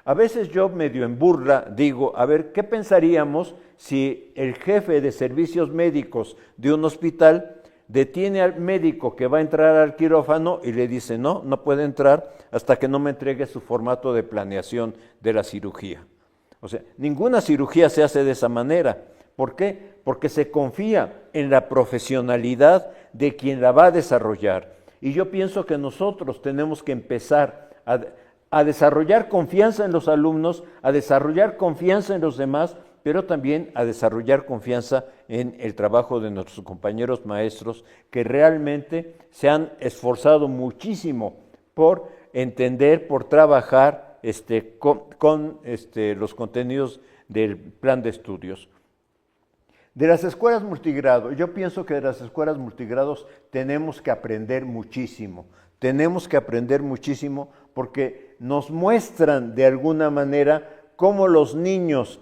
A veces yo medio en burla digo, a ver, ¿qué pensaríamos si el jefe de servicios médicos de un hospital detiene al médico que va a entrar al quirófano y le dice, no, no puede entrar hasta que no me entregue su formato de planeación de la cirugía. O sea, ninguna cirugía se hace de esa manera. ¿Por qué? Porque se confía en la profesionalidad de quien la va a desarrollar. Y yo pienso que nosotros tenemos que empezar a desarrollar confianza en los alumnos, a desarrollar confianza en los demás, pero también a desarrollar confianza en el trabajo de nuestros compañeros maestros que realmente se han esforzado muchísimo por entender, por trabajar con los contenidos del plan de estudios. De las escuelas multigrado, yo pienso que de las escuelas multigrados tenemos que aprender muchísimo. Tenemos que aprender muchísimo porque nos muestran de alguna manera cómo los niños,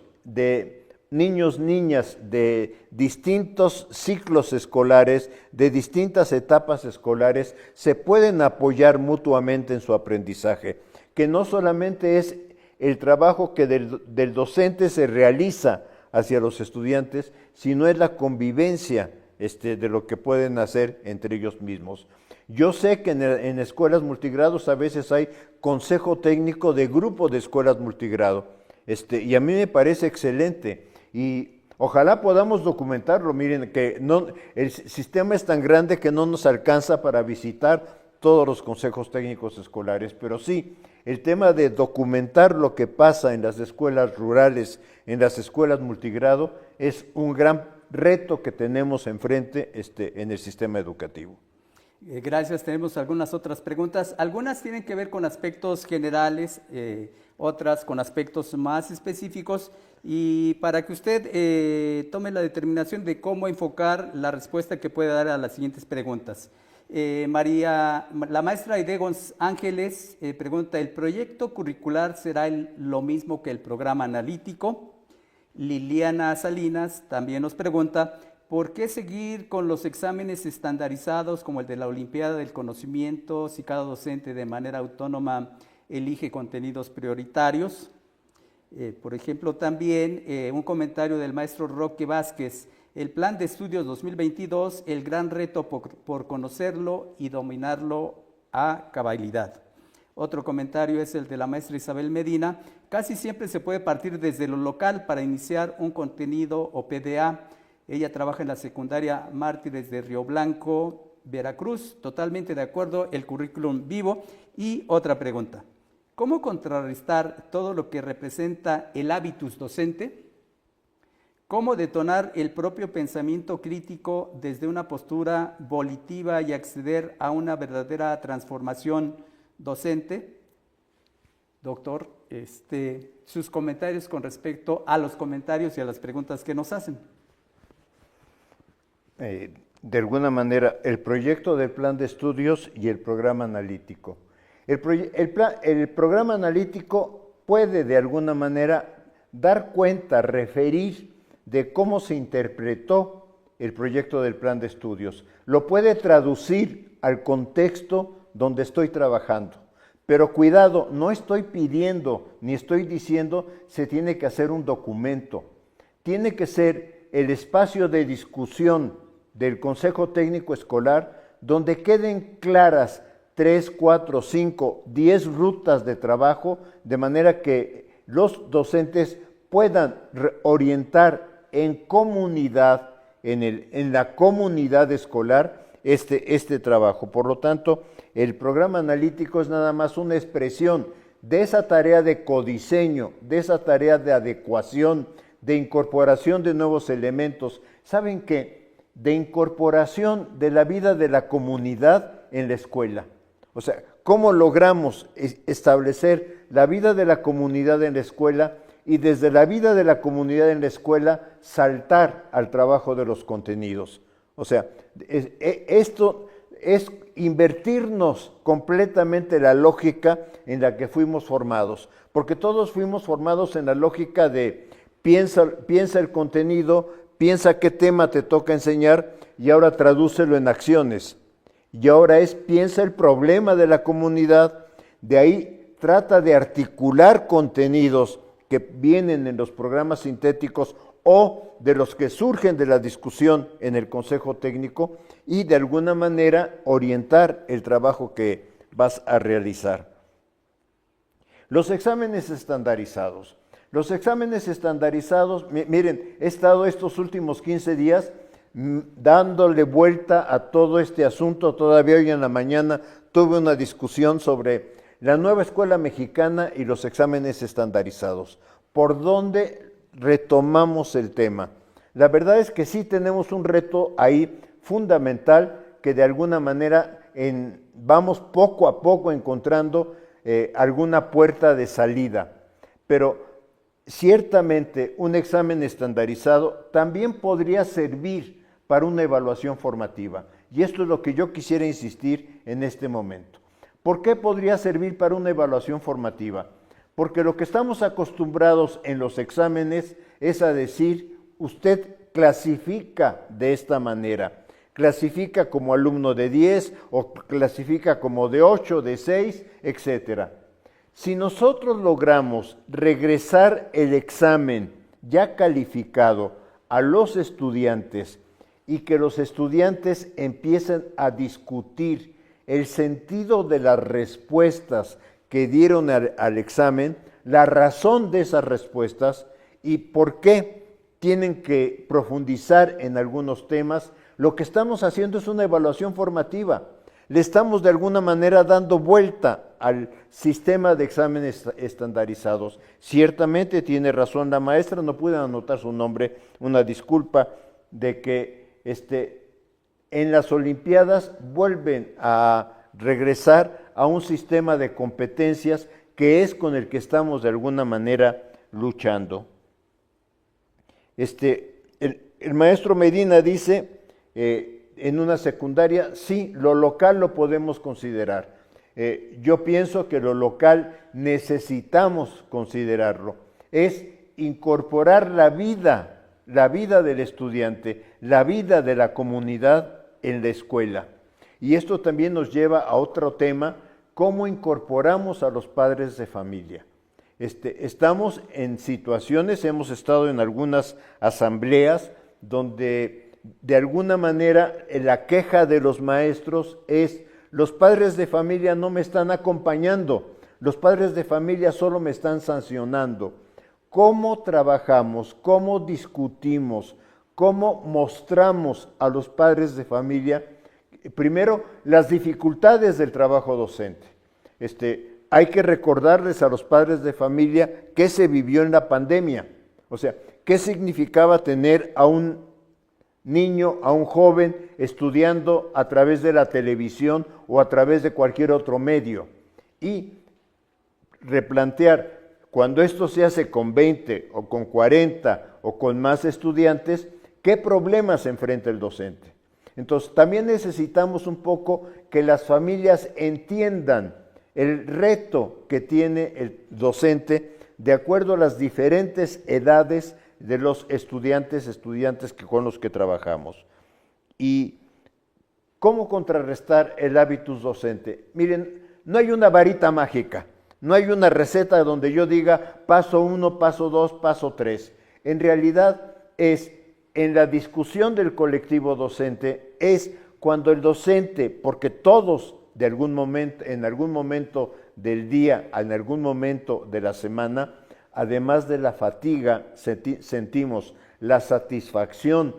niñas de distintos ciclos escolares, de distintas etapas escolares, se pueden apoyar mutuamente en su aprendizaje. Que no solamente es el trabajo que del docente se realiza hacia los estudiantes, sino es la convivencia de lo que pueden hacer entre ellos mismos. Yo sé que en escuelas multigrados a veces hay consejo técnico de grupo de escuelas multigrado, y a mí me parece excelente, y ojalá podamos documentarlo. Miren, que el sistema es tan grande que no nos alcanza para visitar todos los consejos técnicos escolares, pero sí, el tema de documentar lo que pasa en las escuelas rurales, en las escuelas multigrado, es un gran reto que tenemos enfrente en el sistema educativo. Gracias, tenemos algunas otras preguntas. Algunas tienen que ver con aspectos generales, otras con aspectos más específicos, y para que usted tome la determinación de cómo enfocar la respuesta que puede dar a las siguientes preguntas. La maestra Aide Ángeles pregunta, ¿el proyecto curricular será lo mismo que el programa analítico? Liliana Salinas también nos pregunta, ¿por qué seguir con los exámenes estandarizados como el de la Olimpiada del Conocimiento si cada docente de manera autónoma elige contenidos prioritarios? Por ejemplo, también un comentario del maestro Roque Vázquez, el plan de estudios 2022, el gran reto por conocerlo y dominarlo a cabalidad. Otro comentario es el de la maestra Isabel Medina, casi siempre se puede partir desde lo local para iniciar un contenido o PDA. Ella trabaja en la secundaria Mártires de Río Blanco, Veracruz, totalmente de acuerdo, el currículum vivo. Y otra pregunta, ¿cómo contrarrestar todo lo que representa el hábitus docente? ¿Cómo detonar el propio pensamiento crítico desde una postura volitiva y acceder a una verdadera transformación docente? Doctor, sus comentarios con respecto a los comentarios y a las preguntas que nos hacen. De alguna manera, el proyecto del plan de estudios y el programa analítico. El programa analítico puede de alguna manera dar cuenta, referir de cómo se interpretó el proyecto del plan de estudios. Lo puede traducir al contexto donde estoy trabajando. Pero cuidado, no estoy pidiendo ni estoy diciendo se tiene que hacer un documento. Tiene que ser el espacio de discusión del Consejo Técnico Escolar donde queden claras 3, 4, 5, 10 rutas de trabajo, de manera que los docentes puedan orientar en comunidad, en la comunidad escolar, este trabajo. Por lo tanto, el programa analítico es nada más una expresión de esa tarea de codiseño, de esa tarea de adecuación, de incorporación de nuevos elementos. ¿Saben qué? De incorporación de la vida de la comunidad en la escuela. O sea, ¿cómo logramos establecer la vida de la comunidad en la escuela y desde la vida de la comunidad en la escuela saltar al trabajo de los contenidos? O sea, esto es invertirnos completamente la lógica en la que fuimos formados, porque todos fuimos formados en la lógica de piensa el contenido, piensa qué tema te toca enseñar y ahora tradúcelo en acciones. Y ahora piensa el problema de la comunidad, de ahí trata de articular contenidos que vienen en los programas sintéticos o de los que surgen de la discusión en el Consejo Técnico y de alguna manera orientar el trabajo que vas a realizar. Los exámenes estandarizados. Los exámenes estandarizados, miren, he estado estos últimos 15 días dándole vuelta a todo este asunto. Todavía hoy en la mañana tuve una discusión sobre la nueva escuela mexicana y los exámenes estandarizados. ¿Por dónde retomamos el tema? La verdad es que sí tenemos un reto ahí fundamental que de alguna manera vamos poco a poco encontrando alguna puerta de salida, pero ciertamente un examen estandarizado también podría servir para una evaluación formativa, y esto es lo que yo quisiera insistir en este momento. ¿Por qué podría servir para una evaluación formativa? Porque lo que estamos acostumbrados en los exámenes es a decir, usted clasifica de esta manera, clasifica como alumno de 10 o clasifica como de 8, de 6, etcétera. Si nosotros logramos regresar el examen ya calificado a los estudiantes y que los estudiantes empiecen a discutir el sentido de las respuestas que dieron al examen, la razón de esas respuestas y por qué tienen que profundizar en algunos temas, lo que estamos haciendo es una evaluación formativa. Le estamos de alguna manera dando vuelta al sistema de exámenes estandarizados. Ciertamente tiene razón la maestra, no pude anotar su nombre, una disculpa, de que en las Olimpiadas vuelven a regresar a un sistema de competencias que es con el que estamos de alguna manera luchando. El maestro Medina dice, en una secundaria, sí, lo local lo podemos considerar. Yo pienso que lo local necesitamos considerarlo. Es incorporar la vida del estudiante, la vida de la comunidad en la escuela. Y esto también nos lleva a otro tema, cómo incorporamos a los padres de familia. Estamos en situaciones, hemos estado en algunas asambleas donde de alguna manera la queja de los maestros es, los padres de familia no me están acompañando, los padres de familia solo me están sancionando. ¿Cómo trabajamos? ¿Cómo discutimos? ¿Cómo mostramos a los padres de familia, primero, las dificultades del trabajo docente? Hay que recordarles a los padres de familia qué se vivió en la pandemia, o sea, qué significaba tener a un niño, a un joven estudiando a través de la televisión o a través de cualquier otro medio, y replantear, cuando esto se hace con 20 o con 40 o con más estudiantes, ¿qué problemas enfrenta el docente? Entonces, también necesitamos un poco que las familias entiendan el reto que tiene el docente de acuerdo a las diferentes edades de los estudiantes con los que trabajamos. ¿Y cómo contrarrestar el hábitus docente? Miren, no hay una varita mágica, no hay una receta donde yo diga paso 1, paso 2, paso 3. En realidad es en la discusión del colectivo docente, es cuando el docente, porque todos de algún momento, en algún momento del día, en algún momento de la semana, además de la fatiga, sentimos la satisfacción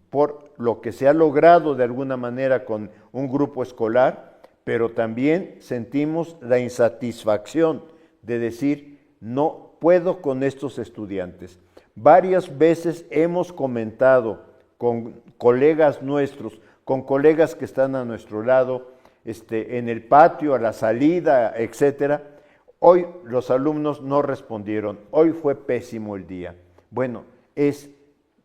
por lo que se ha logrado de alguna manera con un grupo escolar, pero también sentimos la insatisfacción de decir, no puedo con estos estudiantes. Varias veces hemos comentado con colegas nuestros, con colegas que están a nuestro lado, en el patio, a la salida, etcétera. Hoy los alumnos no respondieron, hoy fue pésimo el día. Bueno, es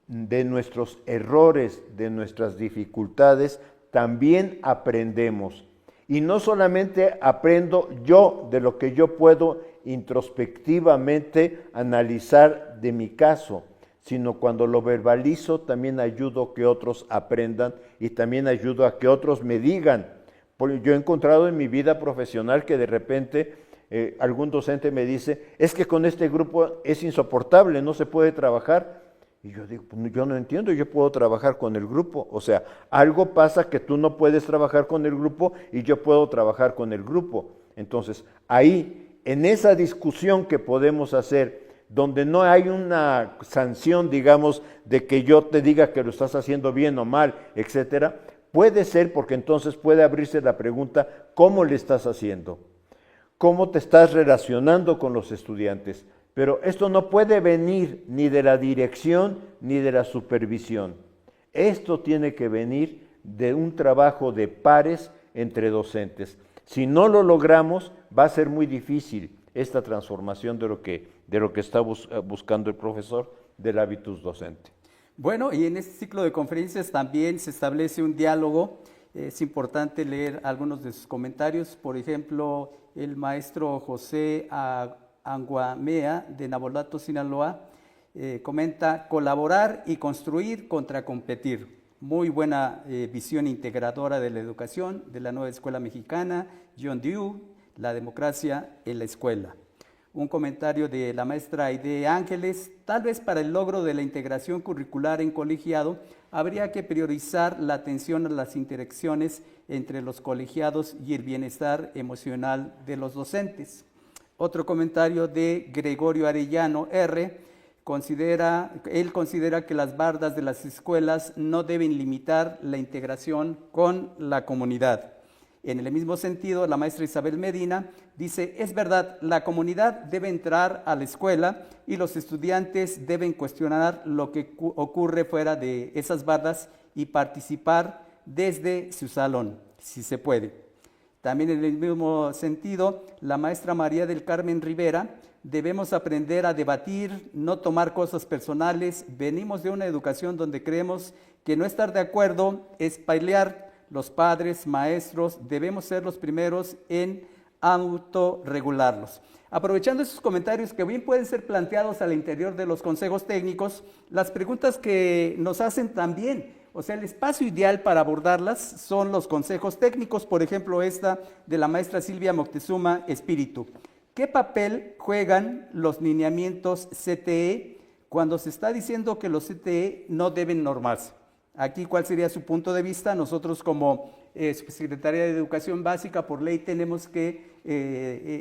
de nuestros errores, de nuestras dificultades, también aprendemos. Y no solamente aprendo yo de lo que yo puedo introspectivamente analizar de mi caso, sino cuando lo verbalizo también ayudo a que otros aprendan y también ayudo a que otros me digan. Porque yo he encontrado en mi vida profesional que de repente algún docente me dice, es que con este grupo es insoportable, no se puede trabajar. Y yo digo, pues yo no entiendo, yo puedo trabajar con el grupo. O sea, algo pasa que tú no puedes trabajar con el grupo y yo puedo trabajar con el grupo. Entonces, ahí, en esa discusión que podemos hacer, donde no hay una sanción, digamos, de que yo te diga que lo estás haciendo bien o mal, etcétera, puede ser, porque entonces puede abrirse la pregunta, ¿cómo le estás haciendo? ¿Cómo te estás relacionando con los estudiantes? Pero esto no puede venir ni de la dirección ni de la supervisión. Esto tiene que venir de un trabajo de pares entre docentes. Si no lo logramos, va a ser muy difícil esta transformación de lo que está buscando el profesor del hábitus docente. Bueno, y en este ciclo de conferencias también se establece un diálogo. Es importante leer algunos de sus comentarios. Por ejemplo, el maestro José Anguamea de Nabolato, Sinaloa, comenta: colaborar y construir contra competir. Muy buena visión integradora de la educación, de la nueva escuela mexicana, John Dewey, la democracia en la escuela. Un comentario de la maestra Aide Ángeles: tal vez para el logro de la integración curricular en colegiado, habría que priorizar la atención a las interacciones entre los colegiados y el bienestar emocional de los docentes. Otro comentario de Gregorio Arellano R. Él considera que las bardas de las escuelas no deben limitar la integración con la comunidad. En el mismo sentido, la maestra Isabel Medina dice: es verdad, la comunidad debe entrar a la escuela y los estudiantes deben cuestionar lo que ocurre fuera de esas bardas y participar desde su salón, si se puede. También en el mismo sentido, la maestra María del Carmen Rivera: debemos aprender a debatir, no tomar cosas personales. Venimos de una educación donde creemos que no estar de acuerdo es pelear. Los padres, maestros, debemos ser los primeros en autorregularlos. Aprovechando esos comentarios que bien pueden ser planteados al interior de los consejos técnicos, las preguntas que nos hacen también, o sea, el espacio ideal para abordarlas son los consejos técnicos. Por ejemplo, esta de la maestra Silvia Moctezuma Espíritu. ¿Qué papel juegan los lineamientos CTE cuando se está diciendo que los CTE no deben normarse? Aquí, ¿cuál sería su punto de vista? Nosotros como Subsecretaría de Educación Básica, por ley, tenemos que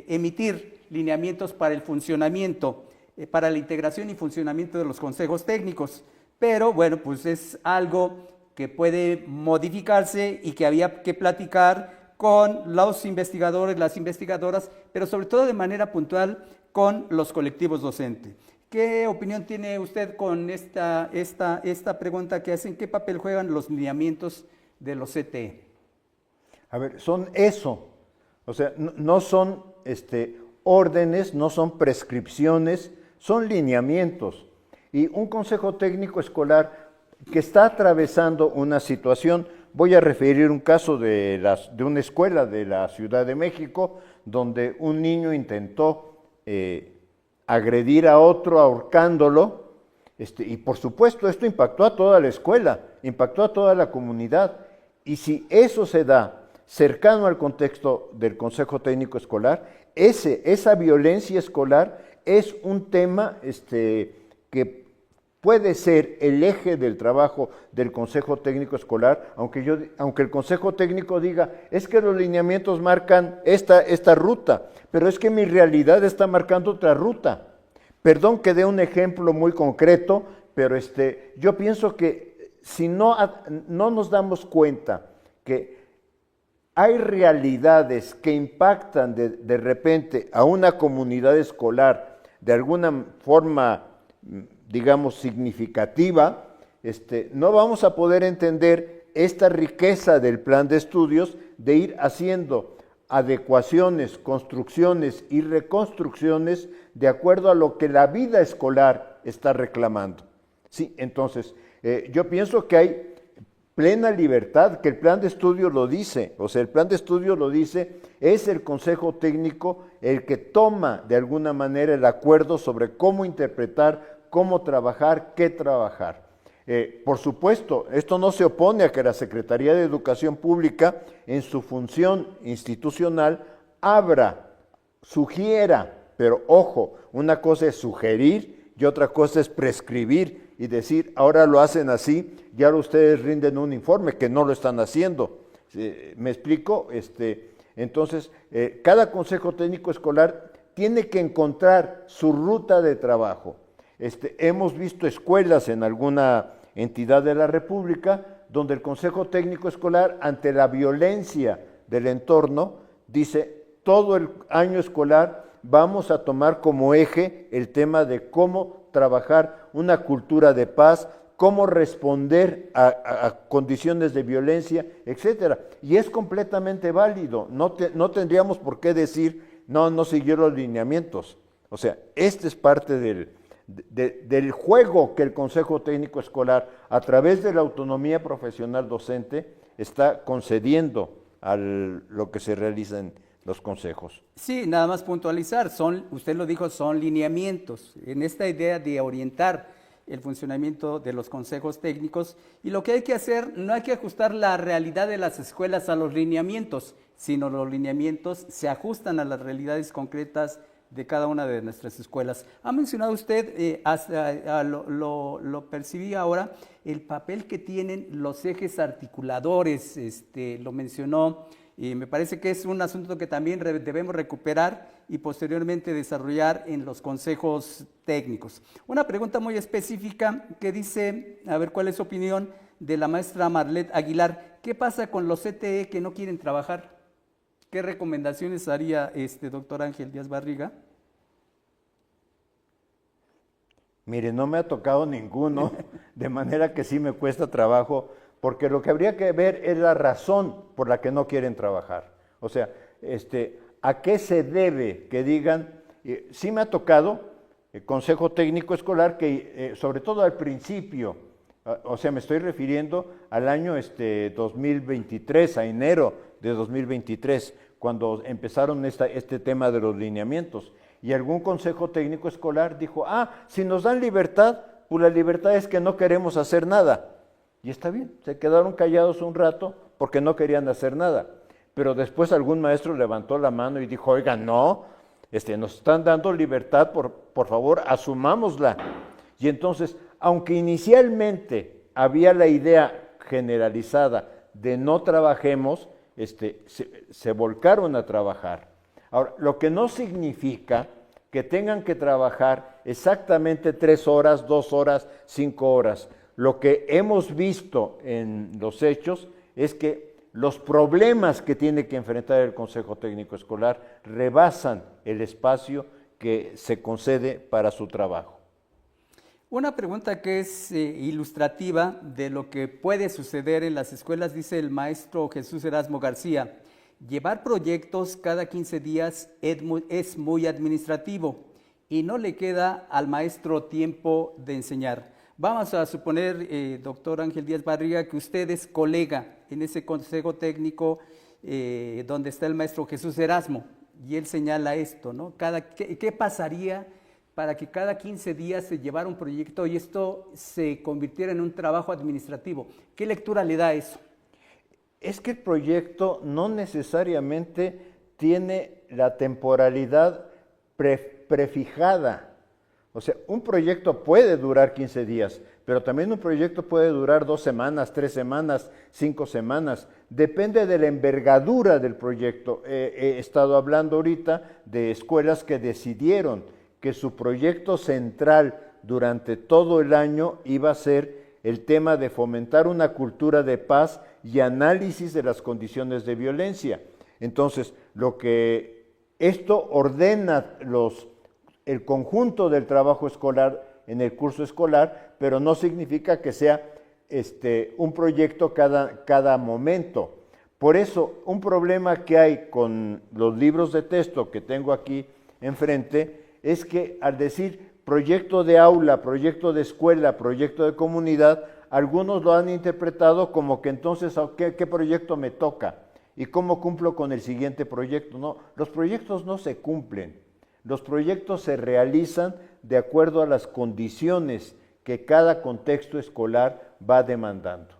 emitir lineamientos para el funcionamiento, para la integración y funcionamiento de los consejos técnicos. Pero, bueno, pues es algo que puede modificarse y que había que platicar con los investigadores, las investigadoras, pero sobre todo de manera puntual con los colectivos docentes. ¿Qué opinión tiene usted con esta pregunta que hacen? ¿Qué papel juegan los lineamientos de los CTE? A ver, son eso. O sea, no son órdenes, no son prescripciones, son lineamientos. Y un consejo técnico escolar que está atravesando una situación, voy a referir un caso de una escuela de la Ciudad de México, donde un niño intentó agredir a otro ahorcándolo, y por supuesto esto impactó a toda la escuela, impactó a toda la comunidad. Y si eso se da cercano al contexto del Consejo Técnico Escolar, esa violencia escolar es un tema que puede ser el eje del trabajo del Consejo Técnico Escolar, aunque el Consejo Técnico diga, es que los lineamientos marcan esta ruta, pero es que mi realidad está marcando otra ruta. Perdón que dé un ejemplo muy concreto, pero yo pienso que si no nos damos cuenta que hay realidades que impactan de repente a una comunidad escolar de alguna forma, digamos, significativa, no vamos a poder entender esta riqueza del plan de estudios de ir haciendo adecuaciones, construcciones y reconstrucciones de acuerdo a lo que la vida escolar está reclamando. Sí, entonces, yo pienso que hay plena libertad, que el plan de estudio lo dice, o sea, el plan de estudio lo dice, es el Consejo Técnico el que toma de alguna manera el acuerdo sobre cómo interpretar, cómo trabajar, qué trabajar. Por supuesto, esto no se opone a que la Secretaría de Educación Pública, en su función institucional, sugiera, pero ojo, una cosa es sugerir y otra cosa es prescribir y decir, ahora lo hacen así y ahora ustedes rinden un informe, que no lo están haciendo. ¿Me explico? Entonces, cada consejo técnico escolar tiene que encontrar su ruta de trabajo. Hemos visto escuelas en alguna entidad de la República donde el consejo técnico escolar, ante la violencia del entorno, dice, todo el año escolar vamos a tomar como eje el tema de cómo trabajar una cultura de paz, cómo responder a condiciones de violencia, etcétera. Y es completamente válido, no tendríamos por qué decir, no siguió los lineamientos. O sea, este es parte del juego que el Consejo Técnico Escolar, a través de la autonomía profesional docente, está concediendo a lo que se realiza en los consejos. Sí, nada más puntualizar, usted lo dijo, son lineamientos, en esta idea de orientar el funcionamiento de los consejos técnicos, y lo que hay que hacer, no hay que ajustar la realidad de las escuelas a los lineamientos, sino los lineamientos se ajustan a las realidades concretas de cada una de nuestras escuelas. Ha mencionado usted, lo percibí ahora, el papel que tienen los ejes articuladores, lo mencionó, y me parece que es un asunto que también debemos recuperar y posteriormente desarrollar en los consejos técnicos. Una pregunta muy específica que dice, a ver cuál es su opinión, de la maestra Marlet Aguilar. ¿Qué pasa con los CTE que no quieren trabajar? ¿Qué recomendaciones haría doctor Ángel Díaz Barriga? Mire, no me ha tocado ninguno, de manera que sí me cuesta trabajo, porque lo que habría que ver es la razón por la que no quieren trabajar. O sea, ¿a qué se debe que digan? Sí me ha tocado el Consejo Técnico Escolar que, sobre todo al principio, o sea, me estoy refiriendo al año 2023, a enero de 2023, cuando empezaron este tema de los lineamientos. Y algún consejo técnico escolar dijo, si nos dan libertad, pues la libertad es que no queremos hacer nada. Y está bien, se quedaron callados un rato porque no querían hacer nada. Pero después algún maestro levantó la mano y dijo, oiga, no, nos están dando libertad, por favor, asumámosla. Y entonces, aunque inicialmente había la idea generalizada de no trabajemos, se volcaron a trabajar. Ahora, lo que no significa que tengan que trabajar exactamente 3 horas, 2 horas, 5 horas. Lo que hemos visto en los hechos es que los problemas que tiene que enfrentar el Consejo Técnico Escolar rebasan el espacio que se concede para su trabajo. Una pregunta que es ilustrativa de lo que puede suceder en las escuelas, dice el maestro Jesús Erasmo García. Llevar proyectos cada 15 días es muy administrativo y no le queda al maestro tiempo de enseñar. Vamos a suponer, doctor Ángel Díaz Barriga, que usted es colega en ese consejo técnico donde está el maestro Jesús Erasmo, y él señala esto, ¿no? ¿Qué pasaría para que cada 15 días se llevara un proyecto y esto se convirtiera en un trabajo administrativo? ¿Qué lectura le da eso? Es que el proyecto no necesariamente tiene la temporalidad prefijada. O sea, un proyecto puede durar 15 días, pero también un proyecto puede durar 2 semanas, 3 semanas, 5 semanas. Depende de la envergadura del proyecto. He estado hablando ahorita de escuelas que decidieron que su proyecto central durante todo el año iba a ser el tema de fomentar una cultura de paz y análisis de las condiciones de violencia. Entonces, lo que esto ordena el conjunto del trabajo escolar en el curso escolar, pero no significa que sea un proyecto cada momento. Por eso, un problema que hay con los libros de texto que tengo aquí enfrente es que al decir proyecto de aula, proyecto de escuela, proyecto de comunidad, algunos lo han interpretado como que entonces, ¿qué proyecto me toca? ¿Y cómo cumplo con el siguiente proyecto? No, los proyectos no se cumplen. Los proyectos se realizan de acuerdo a las condiciones que cada contexto escolar va demandando.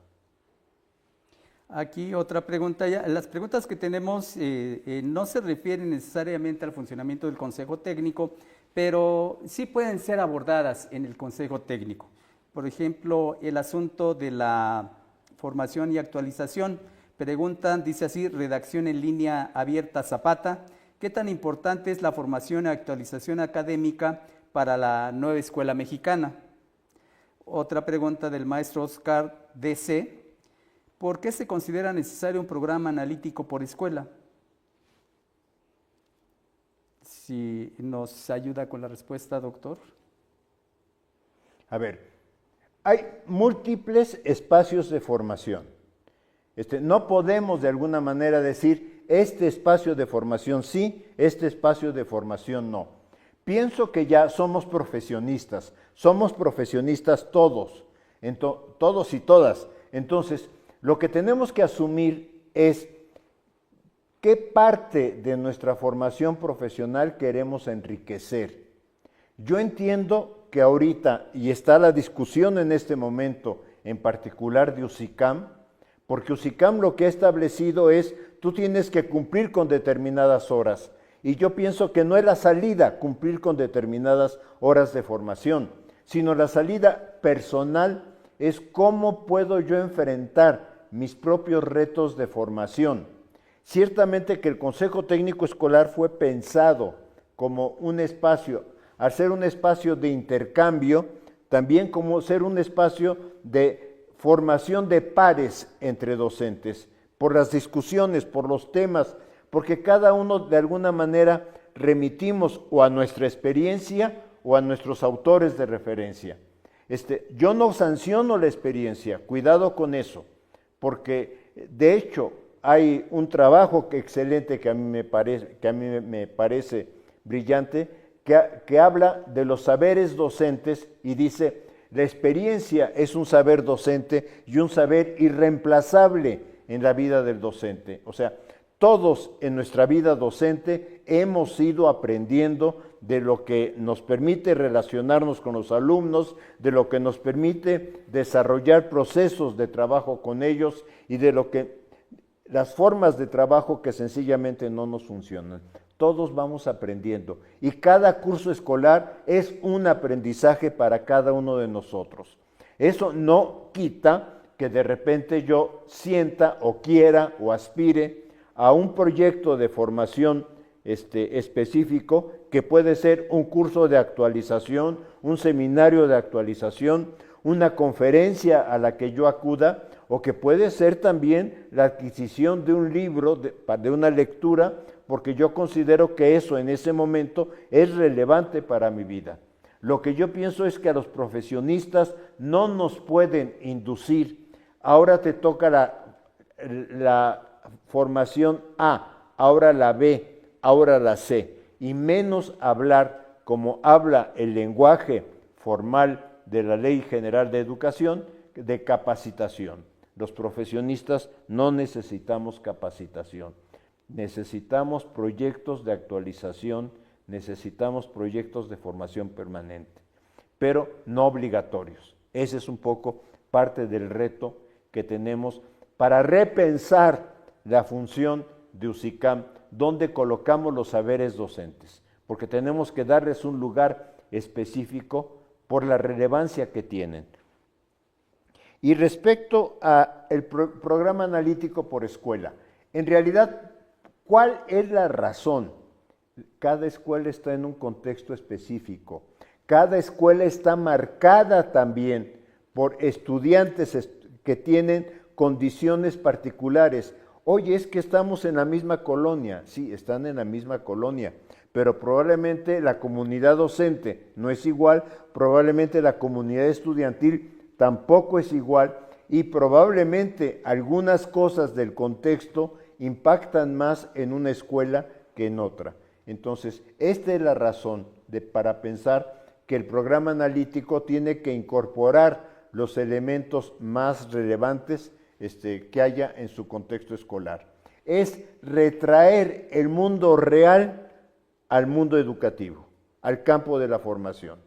Aquí otra pregunta. Las preguntas que tenemos no se refieren necesariamente al funcionamiento del Consejo Técnico, pero sí pueden ser abordadas en el Consejo Técnico. Por ejemplo, el asunto de la formación y actualización. Preguntan, dice así, redacción en línea abierta Zapata, ¿qué tan importante es la formación y actualización académica para la nueva escuela mexicana? Otra pregunta del maestro Oscar DC, ¿por qué se considera necesario un programa analítico por escuela? Si nos ayuda con la respuesta, doctor. A ver, hay múltiples espacios de formación. No podemos de alguna manera decir, este espacio de formación sí, este espacio de formación no. Pienso que ya somos profesionistas todos, todos y todas. Entonces, lo que tenemos que asumir es qué parte de nuestra formación profesional queremos enriquecer. Yo entiendo que ahorita, y está la discusión en este momento, en particular de UCICAM, porque UCICAM lo que ha establecido es, tú tienes que cumplir con determinadas horas, y yo pienso que no es la salida cumplir con determinadas horas de formación, sino la salida personal es cómo puedo yo enfrentar mis propios retos de formación. Ciertamente que el Consejo Técnico Escolar fue pensado como un espacio, al ser un espacio de intercambio, también como ser un espacio de formación de pares entre docentes, por las discusiones, por los temas, porque cada uno de alguna manera remitimos o a nuestra experiencia o a nuestros autores de referencia. Yo no sanciono la experiencia, cuidado con eso, porque de hecho hay un trabajo excelente que a mí me parece brillante, que habla de los saberes docentes y dice, la experiencia es un saber docente y un saber irreemplazable en la vida del docente. O sea, todos en nuestra vida docente hemos ido aprendiendo de lo que nos permite relacionarnos con los alumnos, de lo que nos permite desarrollar procesos de trabajo con ellos y de lo que las formas de trabajo que sencillamente no nos funcionan. Todos vamos aprendiendo y cada curso escolar es un aprendizaje para cada uno de nosotros. Eso no quita que de repente yo sienta o quiera o aspire a un proyecto de formación específico que puede ser un curso de actualización, un seminario de actualización, una conferencia a la que yo acuda, o que puede ser también la adquisición de un libro, de una lectura, porque yo considero que eso en ese momento es relevante para mi vida. Lo que yo pienso es que a los profesionistas no nos pueden inducir, ahora te toca la formación A, ahora la B, ahora la C, y menos hablar como habla el lenguaje formal de la Ley General de Educación, de capacitación. Los profesionistas no necesitamos capacitación, necesitamos proyectos de actualización, necesitamos proyectos de formación permanente, pero no obligatorios. Ese es un poco parte del reto que tenemos para repensar la función de UCICAM, donde colocamos los saberes docentes, porque tenemos que darles un lugar específico por la relevancia que tienen. Y respecto al programa analítico por escuela, en realidad, ¿cuál es la razón? Cada escuela está en un contexto específico, cada escuela está marcada también por estudiantes que tienen condiciones particulares. Oye, es que estamos en la misma colonia. Sí, están en la misma colonia, pero probablemente la comunidad docente no es igual, probablemente la comunidad estudiantil tampoco es igual y probablemente algunas cosas del contexto impactan más en una escuela que en otra. Entonces, esta es la razón para pensar que el programa analítico tiene que incorporar los elementos más relevantes que haya en su contexto escolar. Es retraer el mundo real al mundo educativo, al campo de la formación.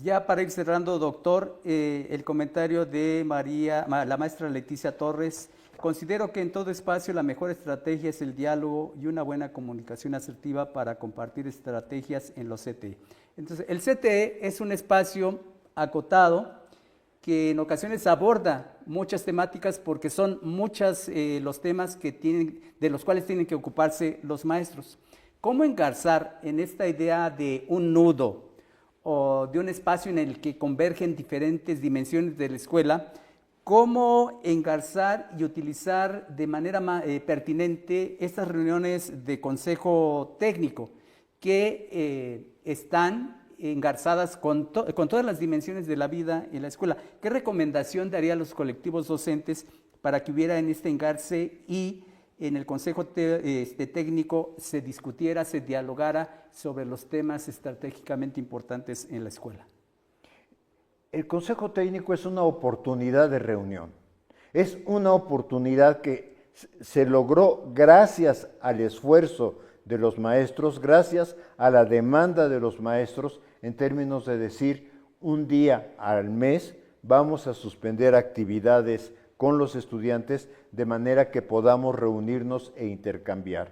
Ya para ir cerrando, doctor, el comentario de la maestra Leticia Torres. Considero que en todo espacio la mejor estrategia es el diálogo y una buena comunicación asertiva para compartir estrategias en los CTE. Entonces, el CTE es un espacio acotado, que en ocasiones aborda muchas temáticas porque son muchos los temas de los cuales tienen que ocuparse los maestros. ¿Cómo engarzar en esta idea de un nudo o de un espacio en el que convergen diferentes dimensiones de la escuela? ¿Cómo engarzar y utilizar de manera pertinente estas reuniones de consejo técnico que están engarzadas con todas las dimensiones de la vida en la escuela? ¿Qué recomendación daría a los colectivos docentes para que hubiera en este engarce y en el consejo técnico se discutiera, se dialogara sobre los temas estratégicamente importantes en la escuela? El consejo técnico es una oportunidad de reunión. Es una oportunidad que se logró gracias al esfuerzo de los maestros, gracias a la demanda de los maestros, en términos de decir, un día al mes vamos a suspender actividades con los estudiantes de manera que podamos reunirnos e intercambiar.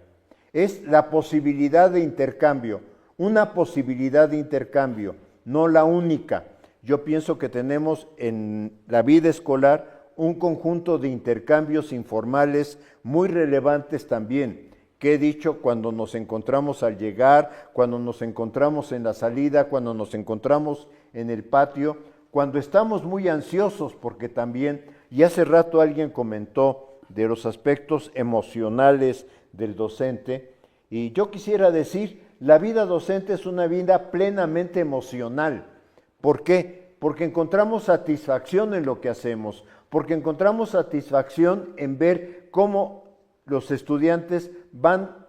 Es la posibilidad de intercambio, una posibilidad de intercambio, no la única. Yo pienso que tenemos en la vida escolar un conjunto de intercambios informales muy relevantes también, que he dicho cuando nos encontramos al llegar, cuando nos encontramos en la salida, cuando nos encontramos en el patio, cuando estamos muy ansiosos, porque también, y hace rato alguien comentó de los aspectos emocionales del docente, y yo quisiera decir, la vida docente es una vida plenamente emocional. ¿Por qué? Porque encontramos satisfacción en lo que hacemos, porque encontramos satisfacción en ver cómo los estudiantes van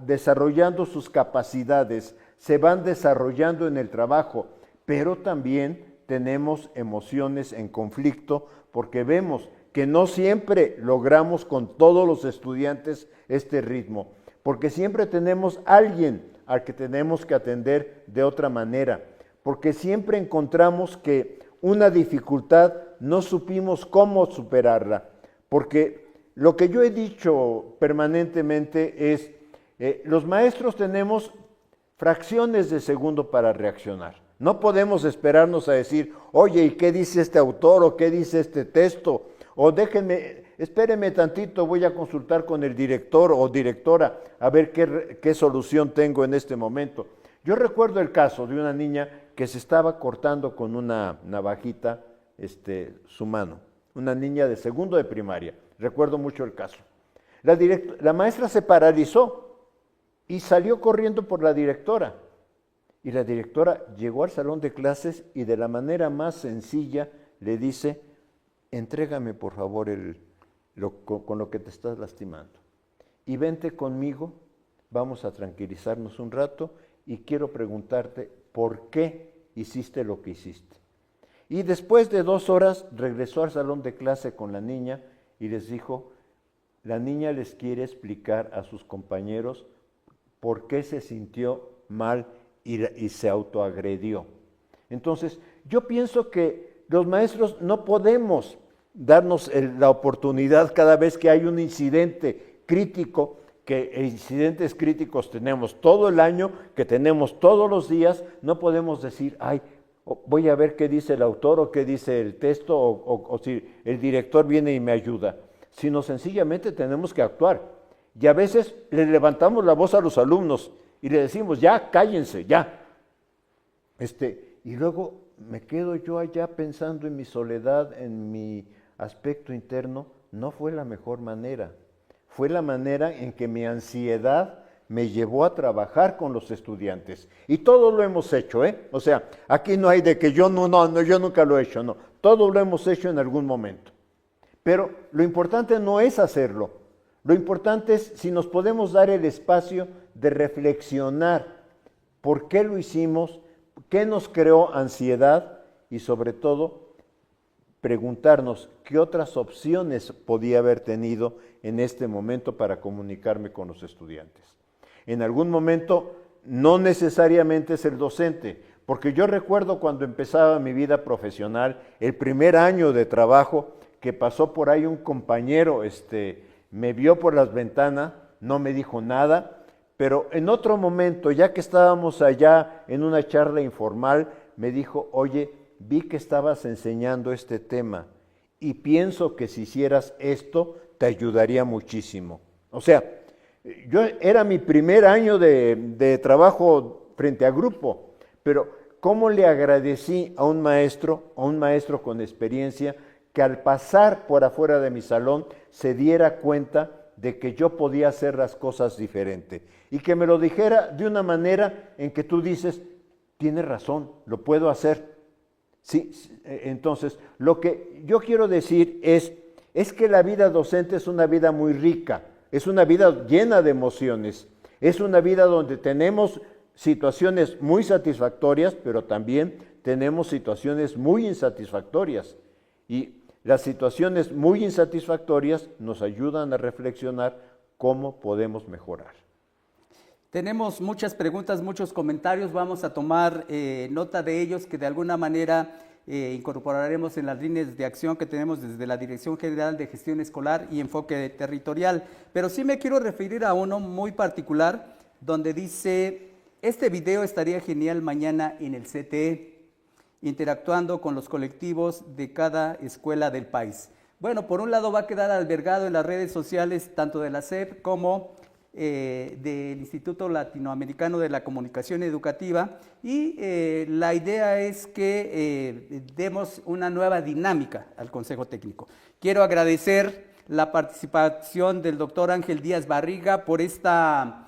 desarrollando sus capacidades, se van desarrollando en el trabajo, pero también tenemos emociones en conflicto porque vemos que no siempre logramos con todos los estudiantes este ritmo, porque siempre tenemos alguien al que tenemos que atender de otra manera, porque siempre encontramos que una dificultad no supimos cómo superarla, porque lo que yo he dicho permanentemente es, los maestros tenemos fracciones de segundo para reaccionar. No podemos esperarnos a decir, oye, ¿y qué dice este autor o qué dice este texto? O espéreme tantito, voy a consultar con el director o directora a ver qué solución tengo en este momento. Yo recuerdo el caso de una niña que se estaba cortando con una navajita su mano, una niña de segundo de primaria, recuerdo mucho el caso. La maestra se paralizó y salió corriendo por la directora. Y la directora llegó al salón de clases y de la manera más sencilla le dice, entrégame por favor con lo que te estás lastimando. Y vente conmigo, vamos a tranquilizarnos un rato y quiero preguntarte por qué hiciste lo que hiciste. Y después de 2 horas regresó al salón de clase con la niña y les dijo, la niña les quiere explicar a sus compañeros por qué se sintió mal y se autoagredió. Entonces, yo pienso que los maestros no podemos darnos la oportunidad cada vez que hay un incidente crítico, que incidentes críticos tenemos todo el año, que tenemos todos los días, no podemos decir, ay, voy a ver qué dice el autor o qué dice el texto o si el director viene y me ayuda, sino sencillamente tenemos que actuar. Y a veces le levantamos la voz a los alumnos y le decimos, ya, cállense, ya. Y luego me quedo yo allá pensando en mi soledad, en mi aspecto interno. No fue la mejor manera. Fue la manera en que mi ansiedad me llevó a trabajar con los estudiantes. Y todo lo hemos hecho, ¿eh? O sea, aquí no hay de que yo yo nunca lo he hecho, no. Todo lo hemos hecho en algún momento. Pero lo importante no es hacerlo. Lo importante es si nos podemos dar el espacio de reflexionar por qué lo hicimos, qué nos creó ansiedad y sobre todo preguntarnos qué otras opciones podía haber tenido en este momento para comunicarme con los estudiantes. En algún momento no necesariamente es el docente, porque yo recuerdo cuando empezaba mi vida profesional, el primer año de trabajo, que pasó por ahí un compañero, me vio por las ventanas, no me dijo nada, pero en otro momento, ya que estábamos allá en una charla informal, me dijo, oye, vi que estabas enseñando este tema y pienso que si hicieras esto te ayudaría muchísimo. O sea, era mi primer año de trabajo frente a grupo, pero ¿cómo le agradecí a un maestro con experiencia, que al pasar por afuera de mi salón se diera cuenta de que yo podía hacer las cosas diferente y que me lo dijera de una manera en que tú dices, tienes razón, lo puedo hacer? Sí, entonces, lo que yo quiero decir es que la vida docente es una vida muy rica, es una vida llena de emociones, es una vida donde tenemos situaciones muy satisfactorias, pero también tenemos situaciones muy insatisfactorias. Y las situaciones muy insatisfactorias nos ayudan a reflexionar cómo podemos mejorar. Tenemos muchas preguntas, muchos comentarios, vamos a tomar nota de ellos, que de alguna manera incorporaremos en las líneas de acción que tenemos desde la Dirección General de Gestión Escolar y Enfoque Territorial. Pero sí me quiero referir a uno muy particular, donde dice, este video estaría genial mañana en el CTE, interactuando con los colectivos de cada escuela del país. Bueno, por un lado va a quedar albergado en las redes sociales tanto de la SEP como del Instituto Latinoamericano de la Comunicación Educativa, y la idea es que demos una nueva dinámica al Consejo Técnico. Quiero agradecer la participación del doctor Ángel Díaz Barriga por esta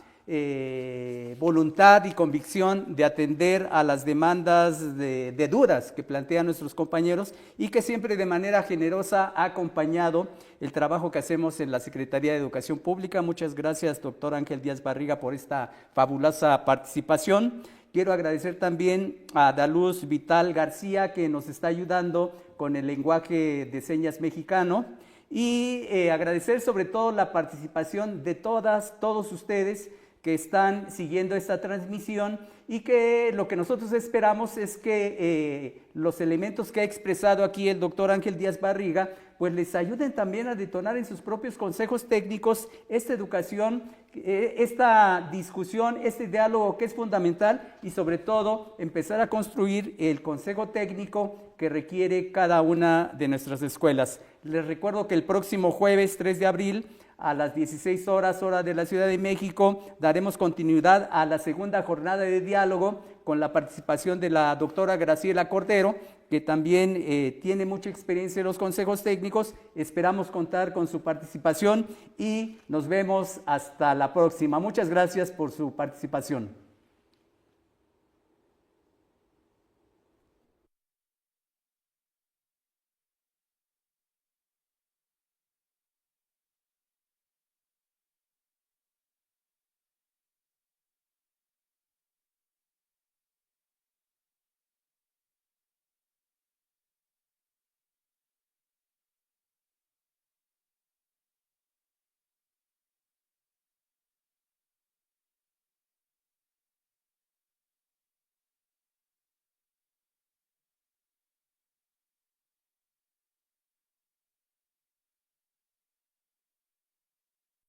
voluntad y convicción de atender a las demandas de dudas que plantean nuestros compañeros, y que siempre de manera generosa ha acompañado el trabajo que hacemos en la Secretaría de Educación Pública. Muchas gracias, doctor Ángel Díaz Barriga, por esta fabulosa participación. Quiero agradecer también a Daluz Vital García, que nos está ayudando con el lenguaje de señas mexicano, y agradecer sobre todo la participación de todos ustedes que están siguiendo esta transmisión, y que lo que nosotros esperamos es que los elementos que ha expresado aquí el doctor Ángel Díaz Barriga pues les ayuden también a detonar en sus propios consejos técnicos esta educación, esta discusión, este diálogo que es fundamental, y sobre todo empezar a construir el consejo técnico que requiere cada una de nuestras escuelas. Les recuerdo que el próximo jueves 3 de abril a las 16 horas, hora de la Ciudad de México, daremos continuidad a la segunda jornada de diálogo con la participación de la doctora Graciela Cordero, que también tiene mucha experiencia en los consejos técnicos. Esperamos contar con su participación y nos vemos hasta la próxima. Muchas gracias por su participación.